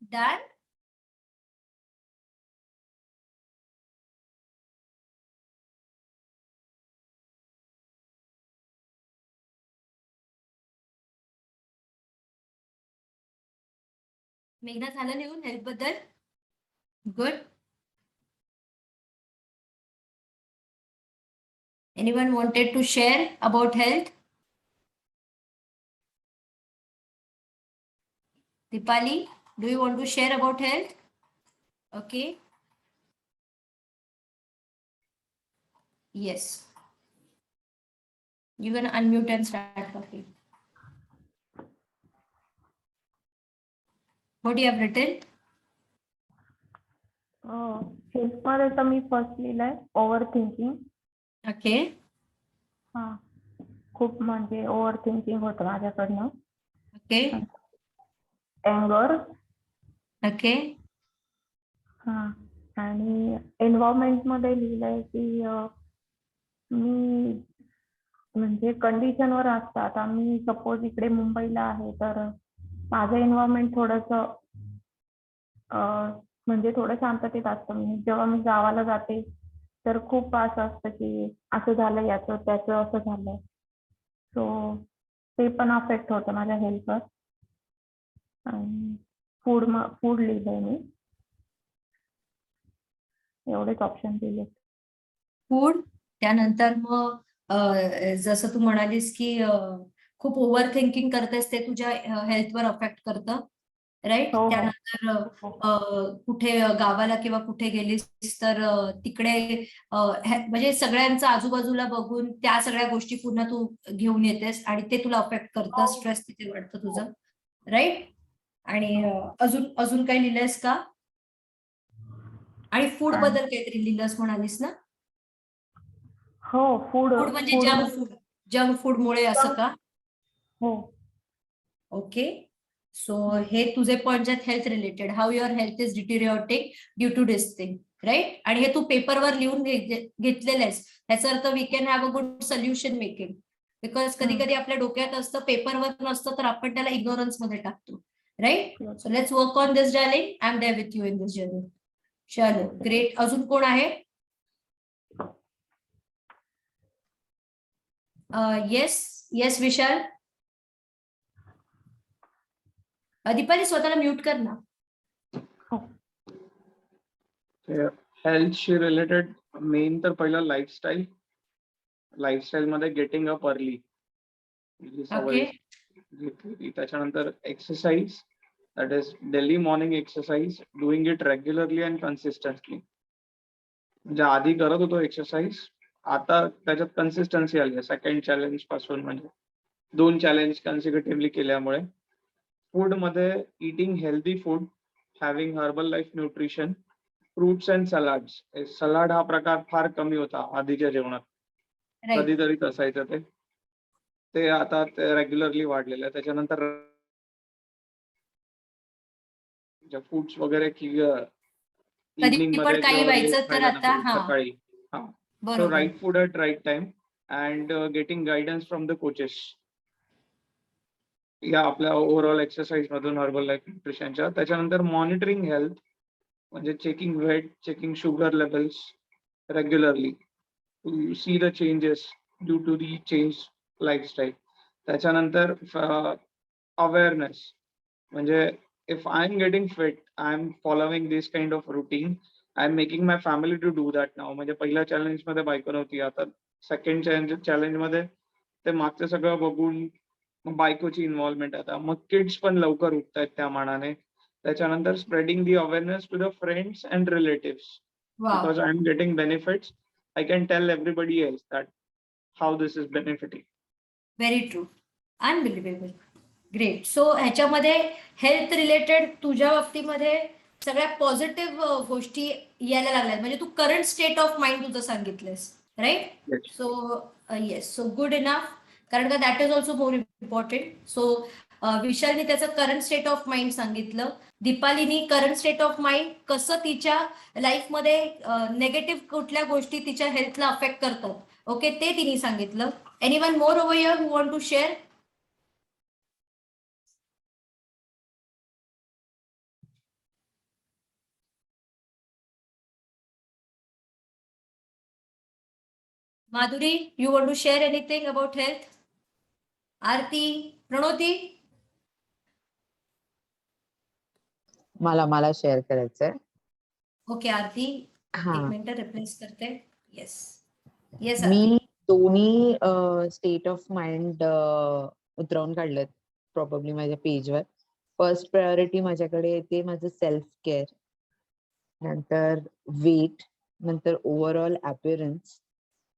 डन. मेघना झालं लिहून हेल्थ बद्दल? Good. Anyone wanted to share about health? Dipali, do you want to share about health? Okay. Yes. You can unmute and start talking. What do you have written? Health मध्ये तर मी first लिहिलंय over thinking. Okay. हा, खूप म्हणजे over thinking होतं माझ्याकडनं. Okay. Anger. Okay. हा, आणि एन्व्हायरमेंट मध्ये लिहिलंय की मी म्हणजे कंडिशनवर असतं. आता मी सपोज इकडे मुंबईला आहे तर माझं एन्व्हायरमेंट थोडंसं म्हणजे थोडं शांततेत असतं. जेव्हा मी गावाला जाते तर खूप असं असतं की असं झालं, याचं त्याचं असं झालंय. सो ते पण अफेक्ट होतं माझ्या हेल्थवर. आणि फूड लिहिलंय मी. एवढेच ऑप्शन दिले. फूड. त्यानंतर मग जसं तू म्हणालीस की खूप ओव्हर थिंकिंग करतेस ते तुझ्या हेल्थवर अफेक्ट करतं, राईट? हो, हो. त्यानंतर कुठे गावाला किंवा कुठे गेलीस तर तिकडे म्हणजे सगळ्यांचं आजूबाजूला बघून त्या सगळ्या गोष्टी पुन्हा तू घेऊन येतेस आणि ते तुला अफेक्ट करतं. स्ट्रेस तिथे वाढतं तुझं, राईट? आणि अजून काही लिहिलंयस का? आणि फूड बद्दल काहीतरी लिहिलंस म्हणालीस ना? हो, फूड म्हणजे जंक फूड मुळे असं का? हो. ओके. सो हे तुझे पॉइंट आहेत health related. How your health is deteriorating due to this thing, right? आणि हे तू पेपरवर लिहून घेतलेलं आहेस. याचा अर्थ we can have a good solution making. Because कधी कधी आपल्या डोक्यात असतं, पेपरवर नसतं, तर आपण त्याला इग्नोरन्स मध्ये टाकतो, right? So let's work on this darling. I am there with you in this journey. चलो, ग्रेट. अजून कोण आहे? येस विशाल. दीपाली स्वतःला म्यूट कर ना. हेल्थशी रिलेटेड मेन तर पहिला लाईफस्टाईल मध्ये गेटिंग अप अर्ली सवय घेतली. त्याच्यानंतर exercise, that is daily morning exercise, doing it regularly and consistently. म्हणजे आधी करत होतो एक्सरसाइज, आता त्याच्यात कन्सिस्टन्सी आली आहे. सेकंड चॅलेंज पासून म्हणजे 2 चॅलेंज कन्सिक्युटिव्हली केल्यामुळे. फूड मध्ये eating healthy food, having herbal life nutrition, fruits and salads. Salad हा प्रकार फार कमी होता आधीच्या जेवणात, कधीतरीच असायचं ते आता रेग्युलरली वाढलेलं आहे. त्याच्यानंतर फूड्स वगैरे की इव्हनिंग मध्ये काही व्हायचं तर आता सकाळी. So right food at right time and getting guidance from the coaches. या आपल्या ओव्हरऑल एक्सरसाइज मधून हर्बल लाईफ न्यूट्रिशनच्या. त्याच्यानंतर मॉनिटरिंग हेल्थ, म्हणजे checking weight, checking sugar levels regularly to see the changes due to the change lifestyle. त्याच्यानंतर awareness, म्हणजे if I am getting fit, I am following this kind of routine, I am making my family to do that now. म्हणजे पहिल्या challenge मध्ये बायको नव्हती, आता second challenge मध्ये ते मागचं सगळं बघून बायकोची इन्व्हॉल्वमेंट. आता मग किड्स पण लवकर उठत आहेत त्या मानाने. त्याच्यानंतर spreading the awareness to the friends and relatives, because I am getting benefits, I can tell everybody else that how this is benefiting. Very true. Unbelievable. Great. So ह्याच्यामध्ये हेल्थ रिलेटेड तुझ्या बाबतीमध्ये सगळ्या पॉझिटिव्ह गोष्टी यायला लागल्यात. म्हणजे तू current state of mind तुझं सांगितलंस, right? So yes, so good enough. कारण का that is also more important. So विशालने त्याचं करंट स्टेट ऑफ माइंड सांगितलं. दीपालीनी करंट स्टेट ऑफ माइंड कसं तिच्या लाईफमध्ये नेगेटिव्ह कुठल्या गोष्टी तिच्या हेल्थला अफेक्ट करतात, ओके, ते तिने सांगितलं. Anyone more over here who want to share? Madhuri, you want to share anything about health? Aarti, Pranoti? मला शेअर करायचंय. Okay, Aarti, हा, एक मिनिट रिप्लेस करते. येस येस मी दोन्ही स्टेट ऑफ माइंड उतरवून काढलेत प्रॉब्ली माझ्या पेजवर. फर्स्ट प्रायोरिटी माझ्याकडे येते माझं सेल्फ केअर, नंतर वेट, नंतर ओव्हरऑल अपीअरन्स,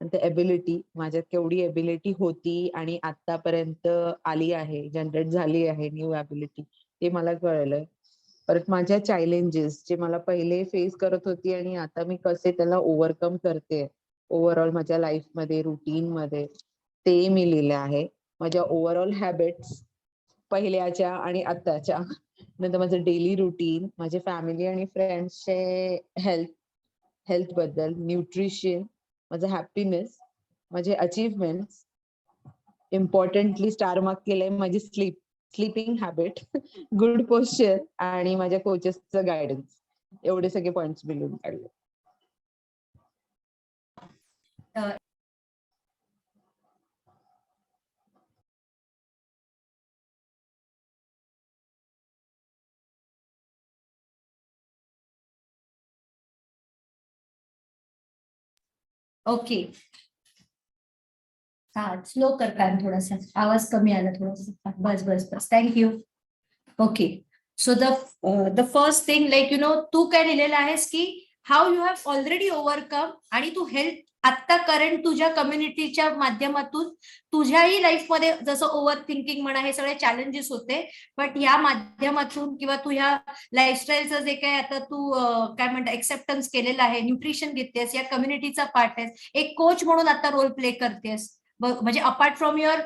नंतर एबिलिटी, माझ्यात केवढी एबिलिटी होती आणि आतापर्यंत आली आहे, जनरेट झाली आहे न्यू एबिलिटी, ते मला कळलंय. परत माझ्या चॅलेंजेस जे मला पहिले फेस करत होती आणि आता मी कसे त्याला ओव्हरकम करते ओव्हरऑल माझ्या लाईफ मध्ये, रुटीन मध्ये, ते मी लिहिलं आहे. माझ्या ओव्हरऑल हॅबिट्स पहिल्याच्या आणि आताच्या, नंतर माझं डेली रुटीन, माझे फॅमिली आणि फ्रेंड्सचे हेल्थ बद्दल, न्यूट्रिशन, माझं हॅपीनेस, माझे अचीवमेंट्स, इम्पॉर्टंटली स्टार मार्क केलंय माझी स्लीपिंग हॅबिट, गुड पोस्चर आणि माझ्या कोचेसचं गायडन्स. एवढे सगळे पॉइंट्स मी लिहून काढले. ओके. हा, स्लो कर पॅन, थोडासा आवाज कमी आला थोडासा. बस बस बस, thank you. Okay, so the first thing, like तू काय लिहिलेलं आहेस की how you have already overcome, आणि तू हेल्थ आता करंट तुझ्या कम्युनिटीच्या माध्यमातून तुझ्याही लाईफमध्ये जसं ओव्हर थिंकिंग म्हणा, हे सगळे चॅलेंजेस होते, बट या माध्यमातून किंवा तू ह्या लाईफस्टाईलचं जे काय आता तू काय म्हणता एक्सेप्टन्स केलेलं आहे, न्यूट्रिशन घेतेस, या कम्युनिटीचा पार्ट आहेस, एक कोच म्हणून आता रोल प्ले करतेस, म्हणजे apart from your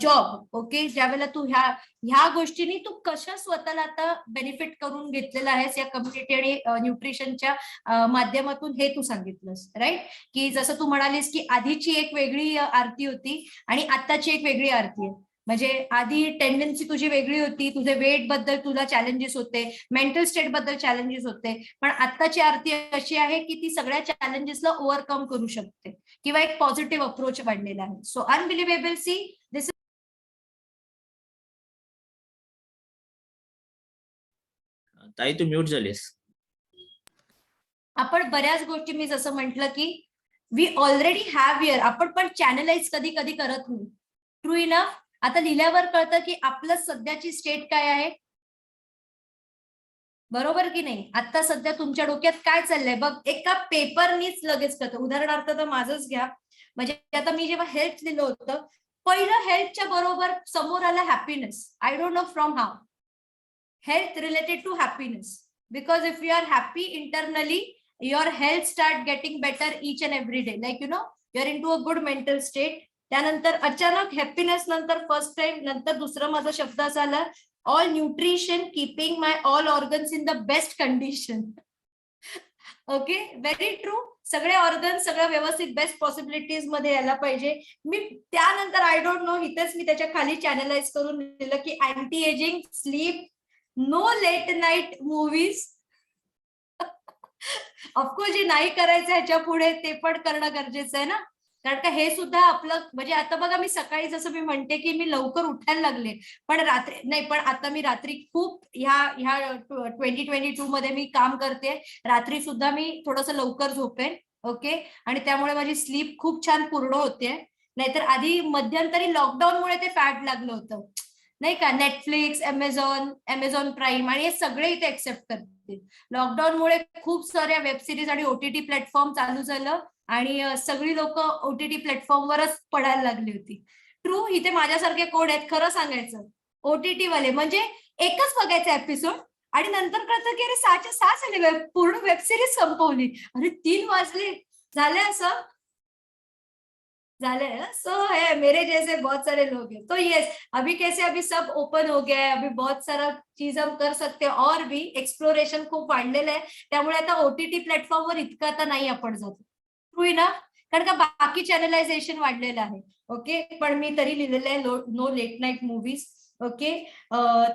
job. Okay, ज्यावेळेला तू ह्या गोष्टींनी तू कशा स्वतःला आता बेनिफिट करून घेतलेला आहेस या कम्युनिटी आणि न्यूट्रिशनच्या माध्यमातून, हे तू सांगितलंस, राईट? की जसं तू म्हणालीस की आधीची एक वेगळी आरती होती आणि आताची एक वेगळी आरती आहे. म्हणजे आधी टेंडन्सी तुझी वेगळी होती, तुझे वेट बद्दल तुला चॅलेंजेस होते, मेंटल स्टेट बद्दल चॅलेंजेस होते, पण आताची आरती अशी आहे की ती सगळ्या चॅलेंजेसला ओव्हरकम करू शकते किंवा एक पॉझिटिव्ह अप्रोच वाढलेला आहे. So unbelievable. सी, दिस ताई तू म्यूट झालीस. आपण बऱ्याच गोष्टी, मी जसं म्हटलं की वी ऑलरेडी हॅव हिअर, आपण पण चॅनलाइज कधी कधी करत नाही. True enough. आता लिहिल्यावर कळतं की आपलं सध्याची स्टेट काय आहे, बरोबर की नाही? आता सध्या तुमच्या डोक्यात काय चाललंय बघ, एका पेपरनीच लगेच कळतं. उदाहरणार्थ तर माझंच घ्या, म्हणजे आता मी जेव्हा हेल्थ लिहिलं होतं, पहिलं हेल्थच्या बरोबर समोर आला happiness. I don't know from how. Health related to happiness, because if you are happy internally, your health start getting better each and every day, like you're into a good mental state. त्यानंतर अचानक happiness नंतर first time, नंतर दुसरं माझा शब्द असा आला, all nutrition keeping my all organs in the best condition. Okay, very true. सगळे ऑर्गन्स सगळं व्यवस्थित बेस्ट पॉसिबिलिटीज मध्ये यायला पाहिजे. मी त्यानंतर आय डोंट नो, इथेच मी त्याच्या खाली चॅनलाइज करून दिलं की anti ageing, sleep, no late night movies. Of course जे नाही करायचं ह्याच्या पुढे ते पण करणं गरजेचं आहे ना, कारण का हे सुद्धा आपलं, म्हणजे आता बघा मी सकाळी जसं मी म्हणते की मी लवकर उठायला लागले, पण रात्री नाही, पण आता मी रात्री खूप ह्या 2022 मध्ये मी काम करते, रात्री सुद्धा मी थोडंसं लवकर झोपेन. ओके, आणि त्यामुळे माझी स्लीप खूप छान पूर्ण होते. नाहीतर आधी मध्यंतरी लॉकडाऊनमुळे ते फॅट लागलं होतं नाही का, नेटफ्लिक्स, अमेझॉन प्राईम आणि हे सगळे इथे एक्सेप्ट करते. लॉकडाऊनमुळे खूप साऱ्या वेब सिरीज आणि ओटीटी प्लॅटफॉर्म चालू झालं आणि सगळी लोक ओटीटी प्लॅटफॉर्मवरच पडायला लागली होती. ट्रू, इथे माझ्यासारखे कोण आहेत खरं सांगायचं, ओटीटी वाले, म्हणजे एकच बघायचा एपिसोड आणि नंतर कळतं की अरे 6च्या 6 झाले, पूर्ण वेब सिरीज संपवली, अरे 3 वाजले, झाले असं झाले. सो है, मेरे जैसे बहुत सारे लोग हैं. तो यस, अभी कैसे, अभी सब ओपन हो गया है, अभी बहुत सारा चीज हम कर सकते हैं, और भी एक्सप्लोरेशन खूप वाढलेलं आहे, त्यामुळे आता ओटीटी प्लॅटफॉर्मवर इतकं आता नाही आपण जातो. ट्रू ना, कारण का बाकी चॅनलायझेशन वाढलेलं आहे. ओके, पण मी तरी लिहिलेलं आहे no late night movies. Okay.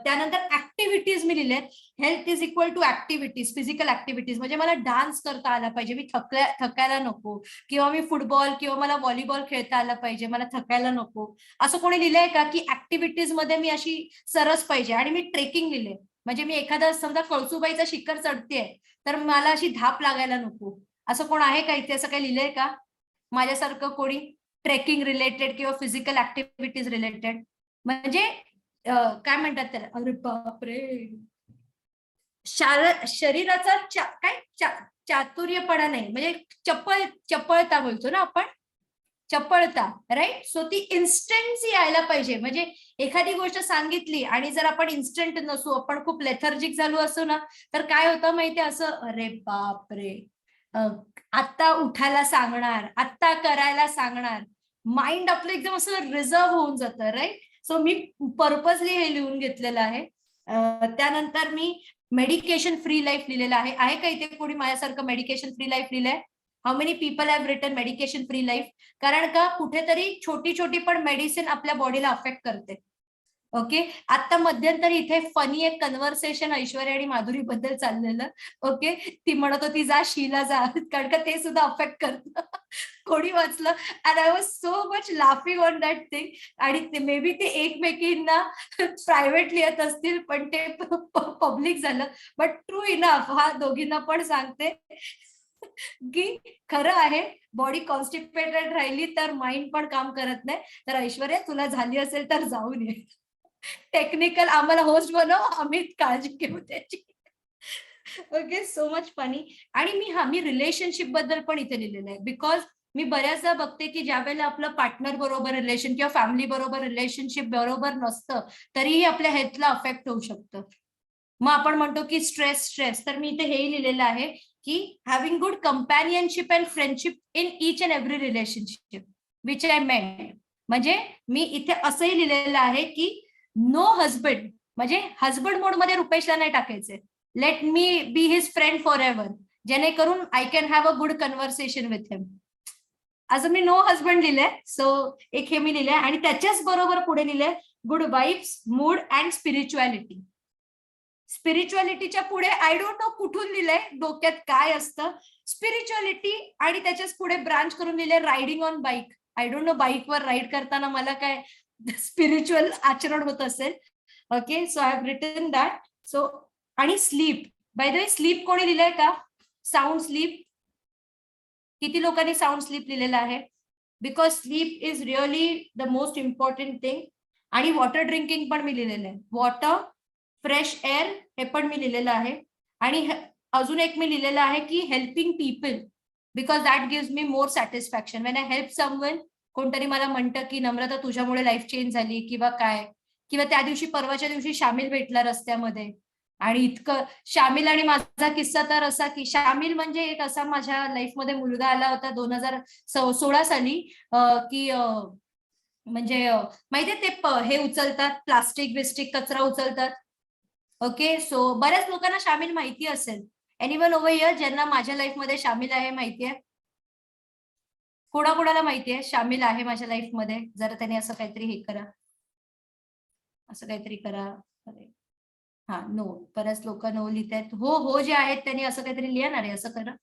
त्यानंतर ऍक्टिव्हिटीज मी लिहिलेत. Health is equal to activities, physical activities. म्हणजे मला डान्स करता आला पाहिजे, मी थकायला नको, किंवा मी फुटबॉल किंवा मला व्हॉलीबॉल खेळता आला पाहिजे, मला थकायला नको. असं कोणी लिहिलंय का की ऍक्टिव्हिटीज मध्ये मी अशी सरस पाहिजे? आणि मी ट्रेकिंग लिहिले, म्हणजे मी एखादा समजा कळसुबाईचा शिखर चढतेय तर मला अशी धाप लागायला नको. असं कोण आहे का इथे? असं काही लिहिलंय का माझ्यासारखं कोणी? ट्रेकिंग रिलेटेड किंवा फिजिकल ऍक्टिव्हिटीज रिलेटेड. म्हणजे काय म्हणतात त्याला, अरे बापरे, शरीराचा चातुर्यपणा नाही, म्हणजे चपळता बोलतो ना आपण, चपळता, राईट. सो ती इन्स्टंट यायला पाहिजे. म्हणजे एखादी गोष्ट सांगितली आणि जर आपण इन्स्टंट नसू, आपण खूप लेथर्जिक झालो असो ना, तर काय होतं माहितीये, असं अरे बापरे, आत्ता उठायला सांगणार, आत्ता करायला सांगणार, माइंड आपलं एकदम असं रिझर्व होऊन जातं, राईट. सो मी पर्पजली हे लिहून घेतलेलं आहे. त्यानंतर मी मेडिकेशन फ्री लाईफ लिहिलेलं आहे. आहे का इथे कोणी माझ्यासारखं मेडिकेशन फ्री लाईफ लिहिलंय? How many people have written medication free life? कारण का कुठेतरी छोटी छोटी पण मेडिसिन आपल्या बॉडीला अफेक्ट करते. ओके. आता मध्यंतरी इथे फनी एक कन्व्हर्सेशन ऐश्वर्या आणि माधुरी बद्दल चाललेलं. ओके. ती म्हणत होती जा शीला जा, कारण का ते सुद्धा अफेक्ट करतं. कोणी वाचलं? And I was so much laughing on that thing. आणि मे बी ते एकमेकींना प्रायव्हेट लिहत असतील, पण ते पब्लिक झालं. बट ट्रू इनफ, हा दोघींना पण सांगते की खरं आहे, बॉडी कॉन्स्टिपेटेड राहिली तर माइंड पण काम करत नाही. तर ऐश्वर्या तुला झाली असेल तर जाऊन ये. टेक्निकल आम्हाला होस्ट बनव, आम्ही काळजी घेऊ त्याची. ओके. So much funny. आणि मी रिलेशनशिप बद्दल पण इथे लिहिलेलं आहे. बिकॉज मी बऱ्याचदा बघते की ज्या वेळेला आपलं पार्टनर बरोबर रिलेशन किंवा फॅमिली बरोबर रिलेशनशिप बरोबर नसतं, तरीही आपल्या हेल्थला अफेक्ट होऊ शकतं. मग आपण म्हणतो की स्ट्रेस. तर मी इथे हेही लिहिलेलं आहे की having good companionship and friendship in each and every relationship which I meant. म्हणजे मी इथे असंही लिहिलेलं आहे की नो हजबंड, म्हणजे हजबंड मोड मध्ये रुपेशला नाही टाकायचे. Let me be his friend for ever, जेणेकरून I can have a good conversation with him. असं मी नो हजबंड लिहिलंय. सो एक हे मी लिहिलंय. आणि त्याच्याच बरोबर पुढे लिहिलंय good vibes, mood and spirituality. स्पिरिच्युअलिटीच्या पुढे आय डोंट नो कुठून लिहिलंय, डोक्यात काय असतं स्पिरिच्युअलिटी, आणि त्याच्याच पुढे ब्रांच करून लिहिलंय riding on bike. I don't know बाईकवर राईड करताना मला काय स्पिरिच्युअल आचरण होत असेल. Okay. So I have written that. So आणि sleep, by the way sleep कोणी लिहिलंय का? Sound sleep. किती लोकांनी साऊंड स्लीप लिहिलेलं आहे? Because sleep is really the most important thing. आणि वॉटर ड्रिंकिंग पण मी लिहिलेलं आहे. वॉटर, फ्रेश एअर, हे पण मी लिहिलेलं आहे. आणि अजून एक मी लिहिलेलं आहे की helping people, because that gives me more satisfaction. When I help someone, कोणतरी मला म्हणतं की नम्रता तुझ्यामुळे लाईफ चेंज झाली किंवा काय, किंवा त्या दिवशी परवाच्या दिवशी शामिल भेटला रस्त्यामध्ये, आणि इतकं शामिल. आणि माझा किस्सा तर असा की शामिल म्हणजे एक असा माझ्या लाईफमध्ये मुलगा आला होता 2016 साली, की म्हणजे माहितीये ते हे उचलतात, प्लास्टिक बिस्टिक कचरा उचलतात. ओके. सो बऱ्याच लोकांना शामिल माहिती असेल. एनीवन ओव्हर हियर ज्यांना माझ्या लाईफमध्ये शामिल आहे माहितीये? कोणाकोणाला माहितीये शामिल आहे माझ्या लाईफमध्ये? जरा त्यांनी असं काहीतरी हे करा, असं काहीतरी करा. हा, नो. बऱ्याच लोक नो लिहित आहेत. हो जे आहेत त्यांनी असं काहीतरी लिहिणार आहे, असं करा.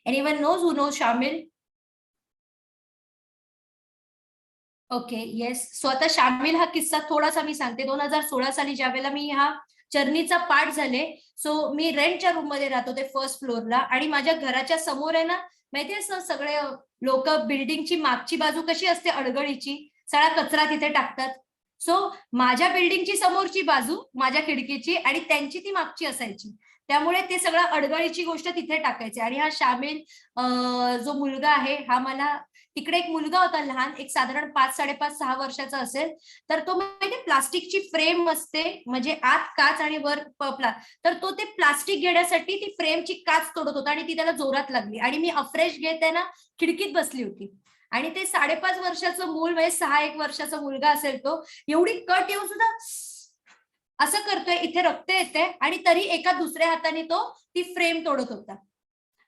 एनीवन नोज हू नो शामिल? ओके. येस. सो आता शामिल हा किस्सा थोडासा मी सांगते. 2016 साली ज्या वेळेला मी हा जर्नीचा पार्ट झाले, सो मी रेंटच्या रूम मध्ये राहत होते फर्स्ट फ्लोअरला, आणि माझ्या घराच्या समोर आहे ना, माहितीये सगळे लोक बिल्डिंगची मागची बाजू कशी असते अडगळीची, सगळा कचरा तिथे टाकतात. सो माझ्या बिल्डिंगची समोरची बाजू माझ्या खिडकीची आणि त्यांची ती मागची असायची, त्यामुळे ते सगळं अडगळीची गोष्ट तिथे टाकायचे. आणि हा शामिल जो मुलगा आहे, हा मला तिकडे एक मुलगा होता लहान, एक साधारण 5-6.5 वर्षाचा असेल. तर तो माहिती प्लास्टिकची फ्रेम असते, म्हणजे आत काच आणि वर पपला, तर तो ते प्लास्टिक घेण्यासाठी ती फ्रेमची काच तोडत होता आणि ती त्याला जोरात लागली. आणि मी अफ्रेश घेत आहे ना खिडकीत बसली होती, आणि ते 5.5 वर्षाचं मूल, म्हणजे 6-1 वर्षाचा मुलगा असेल तो, एवढी कट येऊन सुद्धा असं करतोय, इथे रक्त येते, आणि तरी एका दुसऱ्या हाताने तो ती फ्रेम तोडत होता.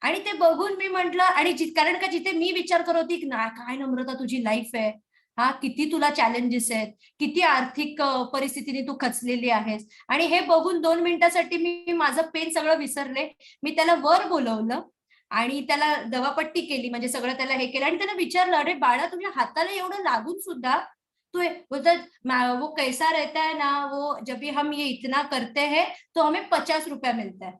आणि ते बघून मी म्हंटल, आणि कारण का जिथे मी विचार करत होती ना काय नम्रता तुझी लाईफ आहे, हा, किती तुला चॅलेंजेस आहेत, किती आर्थिक परिस्थितीने तू खचलेली आहेस. आणि हे बघून 2 मिनिटासाठी मी माझं पेन सगळं विसरले. मी त्याला वर बोलवलं आणि त्याला दवापट्टी केली, म्हणजे सगळं त्याला हे केलं आणि त्याला विचारलं, अरे बाळा, तुझ्या हाताला एवढं लागून सुद्धा तू बोलता, वो कैसा रहता है ना, वो जब भी हम ये इतना करते हैं तो हमें 50 रुपया मिलता है,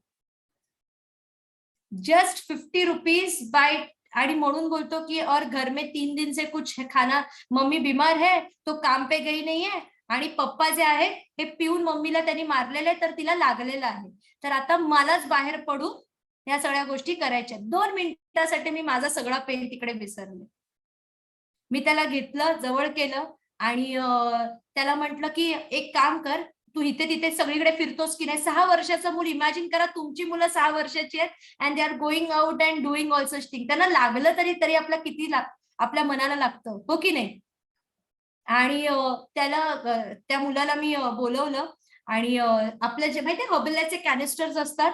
जस्ट 50 रुपीज बाय. आणि म्हणून बोलतो की और घर में 3 दिन से कुछ खाना, मम्मी बीमार है तो काम पे गई नहीं है, आणि पप्पा जे आहेत हे पिऊन मम्मीला त्यांनी मारलेले, तर तिला लागलेलं आहे, तर आता मलाच बाहेर पडून या सगळ्या गोष्टी करायच्या. 2 मिनिटासाठी मी माझा सगळा पेन तिकडे विसरले. मी त्याला घेतलं, जवळ केलं आणि त्याला म्हटलं की एक काम कर, तू इथे तिथे सगळीकडे फिरतोस की नाही. 6 वर्षाचं मूल, इमॅजिन करा तुमची मुलं 6 वर्षाची आहेत and they are going out and doing all such thing. त्यांना लागलं तरी आपला किती आपल्या मनाला लागतं, हो की नाही. आणि त्या मुलाला मी बोलवलं आणि आपल्या जे माहितीये हॉबेलाचे कॅनिस्टर्स असतात,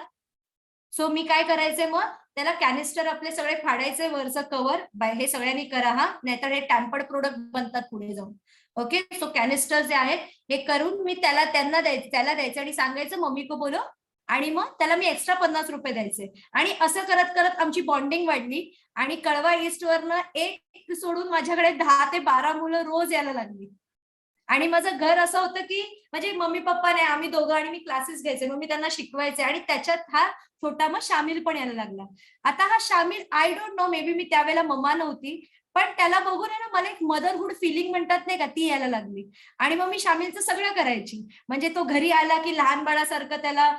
सो मी काय करायचे, मग त्याला कॅनिस्टर आपले सगळे फाडायचे, वरचं कव्हर, हे सगळ्यांनी करा हा, नाहीतर हे टॅम्पर्ड प्रोडक्ट बनतात पुढे जाऊन. ओके, सो कॅनिस्टर जे आहेत हे करून मी त्याला द्यायचे आणि सांगायचं मम्मी को बोलो, आणि मग त्याला मी एक्स्ट्रा 50 रुपये द्यायचे. आणि असं करत करत आमची बॉन्डिंग वाढली आणि कळवा ईस्ट वरनं एक सोडून माझ्याकडे 10 ते 12 मुलं रोज यायला लागली. आणि माझं घर असं होतं की म्हणजे मम्मी पप्पा नाही, आम्ही दोघं, आणि मी क्लासेस घ्यायचे, मग मी त्यांना शिकवायचे आणि त्याच्यात हा छोटा मग शामिल पण यायला लागला. आता हा शामिल, I don't know, may be मी त्यावेळेला मम्मा नव्हती, पण त्याला बघून आहे ना मला एक मदरहुड फिलिंग म्हणतात नाही का, ती यायला लागली. आणि मग मी शामिलचं सगळं करायची. म्हणजे तो घरी आला की लहान बाळासारखं त्याला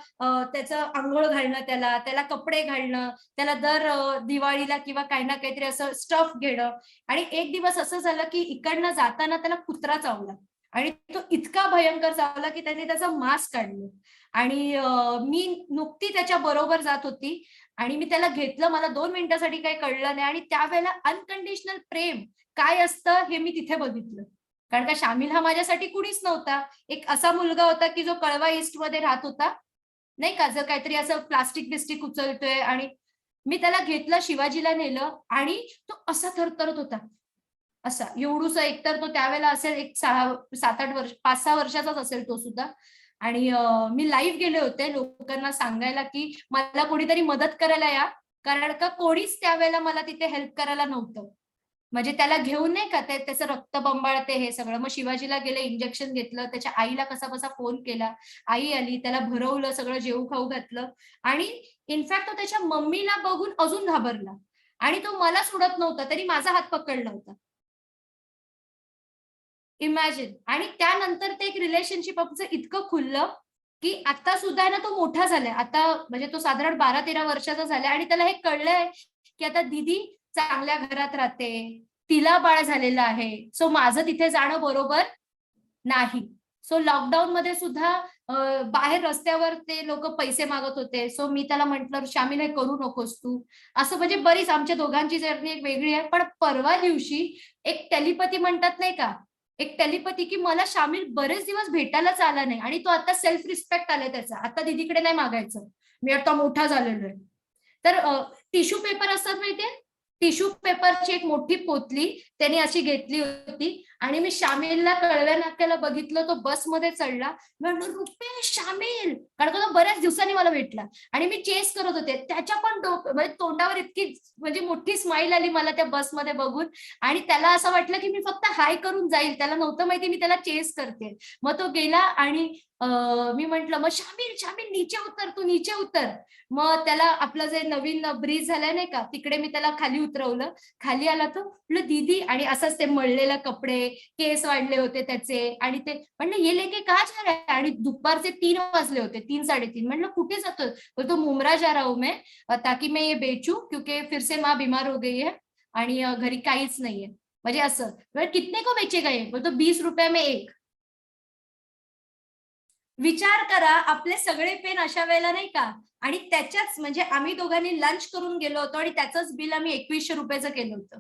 त्याचं आंघोळ घालणं, त्याला कपडे घालणं, त्याला दर दिवाळीला किंवा काही ना काहीतरी असं स्टफ घेणं. आणि एक दिवस असं झालं की इकडनं जाताना त्याला कुत्रा चावला आणि तो इतका भयंकर चावला की त्याने त्याचा मास्क काढलं. आणि मी नुकती त्याच्या बरोबर जात होती आणि मी त्याला घेतलं, मला 2 मिनिटासाठी काही कळलं नाही. आणि त्यावेळेला अनकंडिशनल प्रेम काय असतं हे मी तिथे बघितलं. कारण का शामिल हा माझ्यासाठी कुणीच नव्हता, एक असा मुलगा होता की जो कळवा ईस्ट मध्ये राहत होता, नाही का, जर काहीतरी असं प्लास्टिक बिस्टिक उचलतोय. आणि मी त्याला घेतलं, शिवाजीला नेलं आणि तो असा थरथरत होता, असा एवढूसा. एकतर तो त्यावेळेला असेल एक 7-8 वर्ष, 5-6 वर्षाचाच असेल तो सुद्धा. आणि मी लाईव्ह गेले होते लोकांना सांगायला की मला कोणीतरी मदत करायला या, कारण का कोणीच त्यावेळेला मला तिथे हेल्प करायला नव्हतं. म्हणजे त्याला घेऊन नाही का त्याचं रक्त बंबाळते हे सगळं. मग शिवाजीला गेले, इंजेक्शन घेतलं, त्याच्या आईला कसा बसा फोन केला, आई आली, त्याला भरवलं, सगळं जेवू खाऊ घातलं. आणि इनफॅक्ट तो त्याच्या मम्मीला बघून अजून घाबरला आणि तो मला सोडत नव्हता, तरी माझा हात पकडला होता. इमॅजिन. आणि त्यानंतर ते एक रिलेशनशिप आमचं इतकं खुललं की आता सुद्धा ना तो मोठा झालाय. आता म्हणजे तो साधारण 12-13 वर्षाचा झालाय आणि त्याला हे कळलंय की आता दीदी चांगल्या घरात राहते, तिला बाळ झालेलं आहे, सो माझं तिथे जाणं बरोबर नाही. सो लॉकडाऊन मध्ये सुद्धा बाहेर रस्त्यावर ते लोक पैसे मागत होते. सो मी त्याला म्हंटल, शामिल हे करू नकोस तू, असं. म्हणजे बरीच आमच्या दोघांची जर्नी एक वेगळी आहे. पण परवा दिवशी एक टेलिपॅथी म्हणतात नाही का, एक टेलिपॅथी की मला शामिल बरेच दिवस भेटायलाच आला नाही आणि तो आता सेल्फ रिस्पेक्ट आलाय त्याचा, आता दीदीकडे नाही मागायचं, मी आता मोठा झालेलो आहे. तर टिश्यू पेपर असतात माहितीये, टिश्यू पेपरची एक मोठी पोतली त्याने अशी घेतली होती आणि मी शामिलला कळव्या नाक्याला बघितलं, तो बसमध्ये चढला. म्हणलं रुपेश, शामिल, कारण का तो बऱ्याच दिवसांनी मला भेटला आणि मी चेस करत होते. त्याच्या पण म्हणजे तोंडावर इतकी म्हणजे मोठी स्माईल आली मला त्या बसमध्ये बघून आणि त्याला असं वाटलं की मी फक्त हाय करून जाईल, त्याला नव्हतं माहिती मी त्याला चेस करते. मग तो गेला आणि मी म्हंटल, मग शामिल शामिल नीचे उतर, तू नीचे उतर. मग त्याला आपलं जे नवीन ब्रिज झालंय नाही का, तिकडे मी त्याला खाली उतरवलं. खाली आला तो, म्हटलं दीदी, आणि असंच ते मळलेले कपडे, केस वाढले होते त्याचे, आणि ते म्हणलं ये लेके कहा जा रहा है, आणि दुपारचे 3 वाजले होते, 3-3:30. म्हणलं कुठे जातो, बोलतो मुमरा जा रहा हूं मैं ताकि मैं ये बेचू क्योंकि फिर से माँ बीमार हो गई है आणि घरी काहीच नाहीये. म्हणजे असं. कितने को बेचेगा ये, बोलतो 20 रुपये में एक. विचार करा, आपले सगळे पेन अशा वेळेला नाही का. आणि त्याच्याच म्हणजे आम्ही दोघांनी लंच करून गेलो होतो आणि त्याचंच बिल आम्ही 2100 रुपयाचं केलं होतं.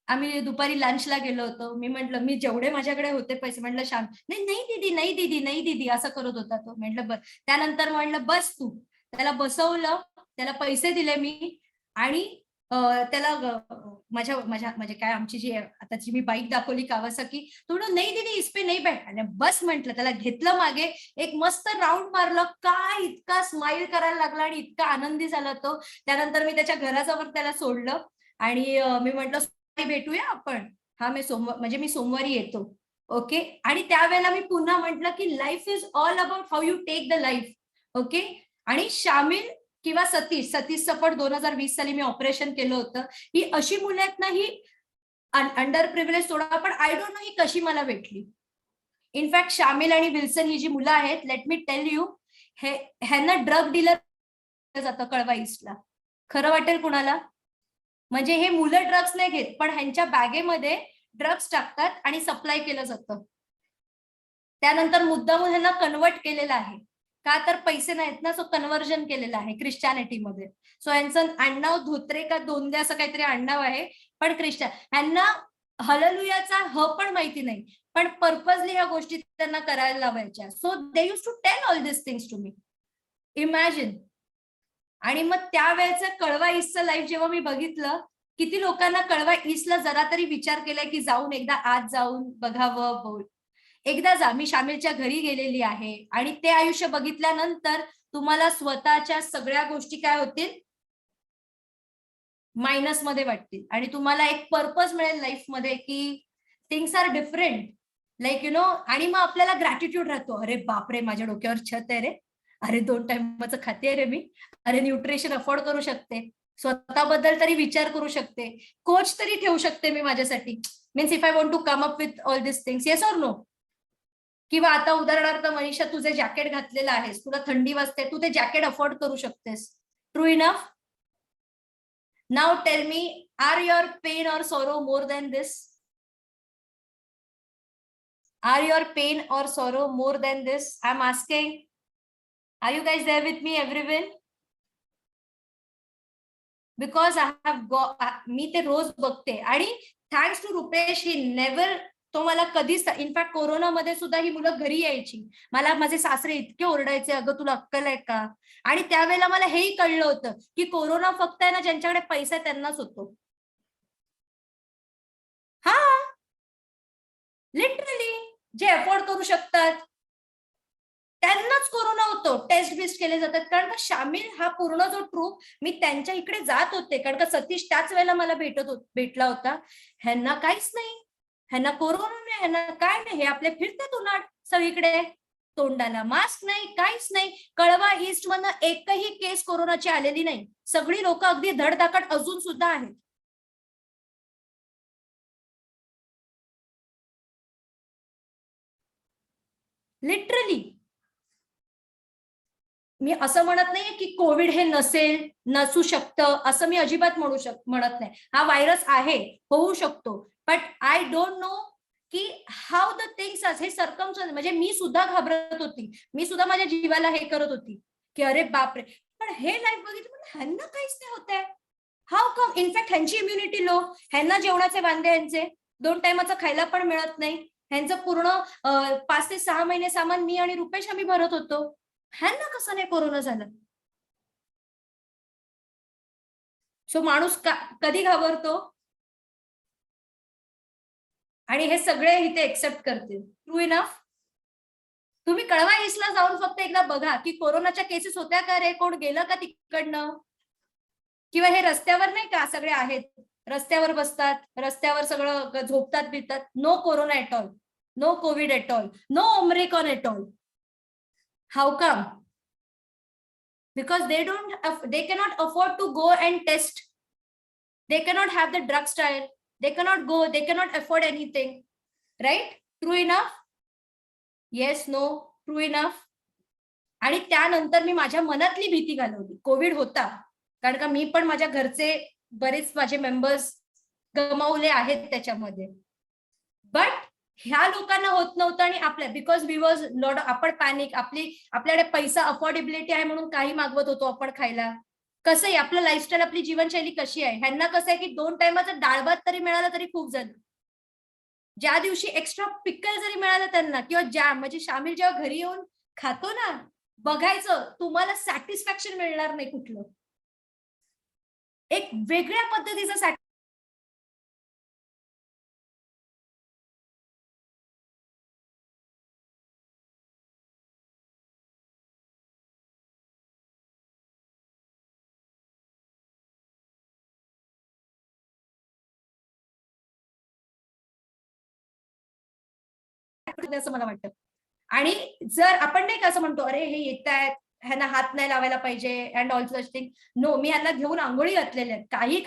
आम्ही दुपारी लंचला गेलो होतो. मी म्हंटल, मी जेवढे माझ्याकडे होते पैसे, म्हटलं श्याम, नाही नाही दीदी, नाही दीदी, नाही दीदी, असं करत होता तो. म्हटलं बस. त्यानंतर म्हटलं बस तू. त्याला बसवलं, त्याला पैसे दिले मी आणि त्याला माझ्या माझ्या म्हणजे काय आमची जी आताची मी बाईक दाखवली कावासाकी, तो म्हणून नाही दिदी इस पे नाही बैठ, आणि बस म्हटलं, त्याला घेतलं मागे, एक मस्त राऊंड मारलं, काय इतका स्माइल करायला लागला आणि इतका आनंदी झाला तो. त्यानंतर मी त्याच्या घराजवळ त्याला सोडलं आणि मी म्हटलं भेटूया आपण, हा मी म्हणजे मी सोमवारी येतो. ओके. आणि त्यावेळेला मी पुन्हा म्हटलं की life is all about how you take the life. Okay. आणि शामिल किंवा सतीश सपट 2020 साली मी ऑपरेशन केलं होतं. ही अशी मुलं आहेत ना, ही अंडर प्रिव्हिलेज सोडा, पण आय डोंट नो ही कशी मला भेटली. इनफॅक्ट शामिल आणि विल्सन ही जी मुलं आहेत, लेट मी टेल यू, ह्यांना ड्रग डीलर जातं कळवा ईस्टला. खरं वाटेल कुणाला? म्हणजे हे मुलं ड्रग्स नाही घेत, पण ह्यांच्या बॅगेमध्ये ड्रग्स टाकतात आणि सप्लाय केलं जातं. त्यानंतर मुद्दामून ह्यांना कन्वर्ट केलेलं आहे. का तर पैसे नाहीत ना, सो कन्व्हर्जन केलेलं आहे ख्रिश्चॅनिटीमध्ये. सो यांचं आडनाव धोत्रे का दोंदे असं काहीतरी आडनाव आहे, पण ख्रिश्चन. ह्यांना हलेलुयाचा ह पण माहिती नाही, पण पर्पजली ह्या गोष्टी त्यांना करायला लावायच्या. So they use to tell all this things to me. Imagine. आणि मग त्यावेळेचं कळवा ईस्टचं लाईफ जेव्हा मी बघितलं, किती लोकांना कळवा ईस्टला जरा तरी विचार केलाय की जाऊन एकदा आत जाऊन बघावं. एकदा जा. मी शामिलच्या घरी गेलेली आहे आणि ते आयुष्य बघितल्यानंतर तुम्हाला स्वतःच्या सगळ्या गोष्टी काय होतील, मायनस मध्ये वाटतील आणि तुम्हाला एक पर्पज मिळेल लाईफ मध्ये की things are different, like you know. आणि मग आपल्याला ग्रॅटिट्यूड राहतो, अरे बापरे माझ्या डोक्यावर छत आहे रे, अरे 2 टाइमचं खाते रे मी, अरे न्यूट्रिशन अफोर्ड करू शकते, स्वतःबद्दल तरी विचार करू शकते, कोच तरी ठेवू शकते मी माझ्यासाठी. Means if I want to come up with all this things. Yes or no? किंवा आता उदाहरणार्थ मनीषा, तुझे जॅकेट घातलेलं आहेस, तुला थंडी वाजते, तू ते जॅकेट अफोर्ड करू शकतेस. True enough? Now tell me, are your pain or sorrow more than this? Are your pain or sorrow more than this? I'm asking. Are you guys there with me, everyone? Because I have got, मी ते रोज बघते आणि thanks to Rupesh, he never, तो मला कधीच, in fact कोरोनामध्ये सुद्धा ही मुलं घरी यायची. मला माझे सासरे इतके ओरडायचे, अगं तुला अक्कल आहे का? आणि त्यावेळेला मला हेही कळलं होतं की कोरोना फक्त आहे ना ज्यांच्याकडे पैसा त्यांनाच होतो. हा, लिटरली जे अफोर्ड करू शकतात त्यांनाच कोरोना होतो. टेस्ट बिस्ट केले जातात. कारण का शामिल हा पूर्ण जो ट्रूप, मी त्यांच्या इकडे जात होते कारण का सतीश त्याच वेळेला मला भेटला होता. ह्यांना काहीच नाही, ह्यांना कोरोना नाही, ह्यांना काय नाही, हे आपले फिरतात उन्हाळ सगळीकडे, तोंडाला मास्क नाही, काहीच नाही. कळवा ईस्ट मधनं एकही केस कोरोनाची आलेली नाही. सगळी लोक अगदी धडधाकट अजून सुद्धा आहेत. लिटरली. मी असं म्हणत नाहीये की कोविड हे नसेल, नसू शकतं, असं मी अजिबात म्हणत नाही. हा व्हायरस आहे, होऊ शकतो, बट आय डोंट नो की हाऊ द थिंग्स आर. हे सर्कमस्टन्स, म्हणजे मी सुद्धा घाबरत होती, मी सुद्धा माझ्या जीवाला हे करत होती की अरे बापरे. पण हे लाईफ बघितलं, ह्यांना काहीच नाही होत आहे. How come? इनफॅक्ट ह्यांची इम्युनिटी लो, ह्यांना जेवणाचे वांदे, ह्यांचे 2 टाइमाचं खायला पण मिळत नाही. ह्यांचं पूर्ण 5 ते 6 महिने सामान मी आणि रुपेश आम्ही भरत होतो. ह्यांना कसं नाही कोरोना झालं? सो माणूस कधी घाबरतो? आणि हे सगळे इथे एक्सेप्ट करतील. True enough? तुम्ही कळवा ईस्टला जाऊन फक्त एकदा बघा की कोरोनाच्या केसेस होत्या का रे, कोण गेलं का तिकडनं? किंवा हे रस्त्यावर नाही का सगळे आहेत, रस्त्यावर बसतात, रस्त्यावर सगळं झोपतात बितात. No corona at all, no COVID at all, no Omicron at all. How come? Because they cannot afford to go and test. They cannot have the drug trial. They cannot go, they cannot afford anything. Right? True enough? Yes, no, true enough. आणि त्यानंतर मी माझ्या मनातली भीती घालवली. Covid होता, कारण का मी पण माझ्या घरचे बरेच माझे मेंबर्स गमावले आहेत त्याच्यामध्ये. बट ह्या लोकांना होत नव्हतं आणि आपल्या, बिकॉज वी वॉज लॉट, आपण पॅनिक, आपल्याकडे पैसा अफोर्डेबिलिटी आहे म्हणून काही मागवत होतो आपण खायला. कसं आहे आपलं लाईफस्टाईल, आपली जीवनशैली कशी आहे. ह्यांना कसं आहे की 2 टाइमाचं डाळ भात तरी मिळालं तरी खूप झालं. ज्या दिवशी एक्स्ट्रा पिकल जरी मिळालं त्यांना, किंवा जॅम, म्हणजे शामिल जेव्हा घरी येऊन खातो ना, बघायचं तुम्हाला सॅटिस्फॅक्शन मिळणार नाही कुठलं. एक वेगळ्या पद्धतीचं असं मला वाटतं. आणि जर आपण नाही का असं म्हणतो, अरे हे येत आहेत, ह्यांना हात नाही लावायला पाहिजे and all such thing. No, मी यांना घेऊन आंघोळी घातलेल्या आहेत. काही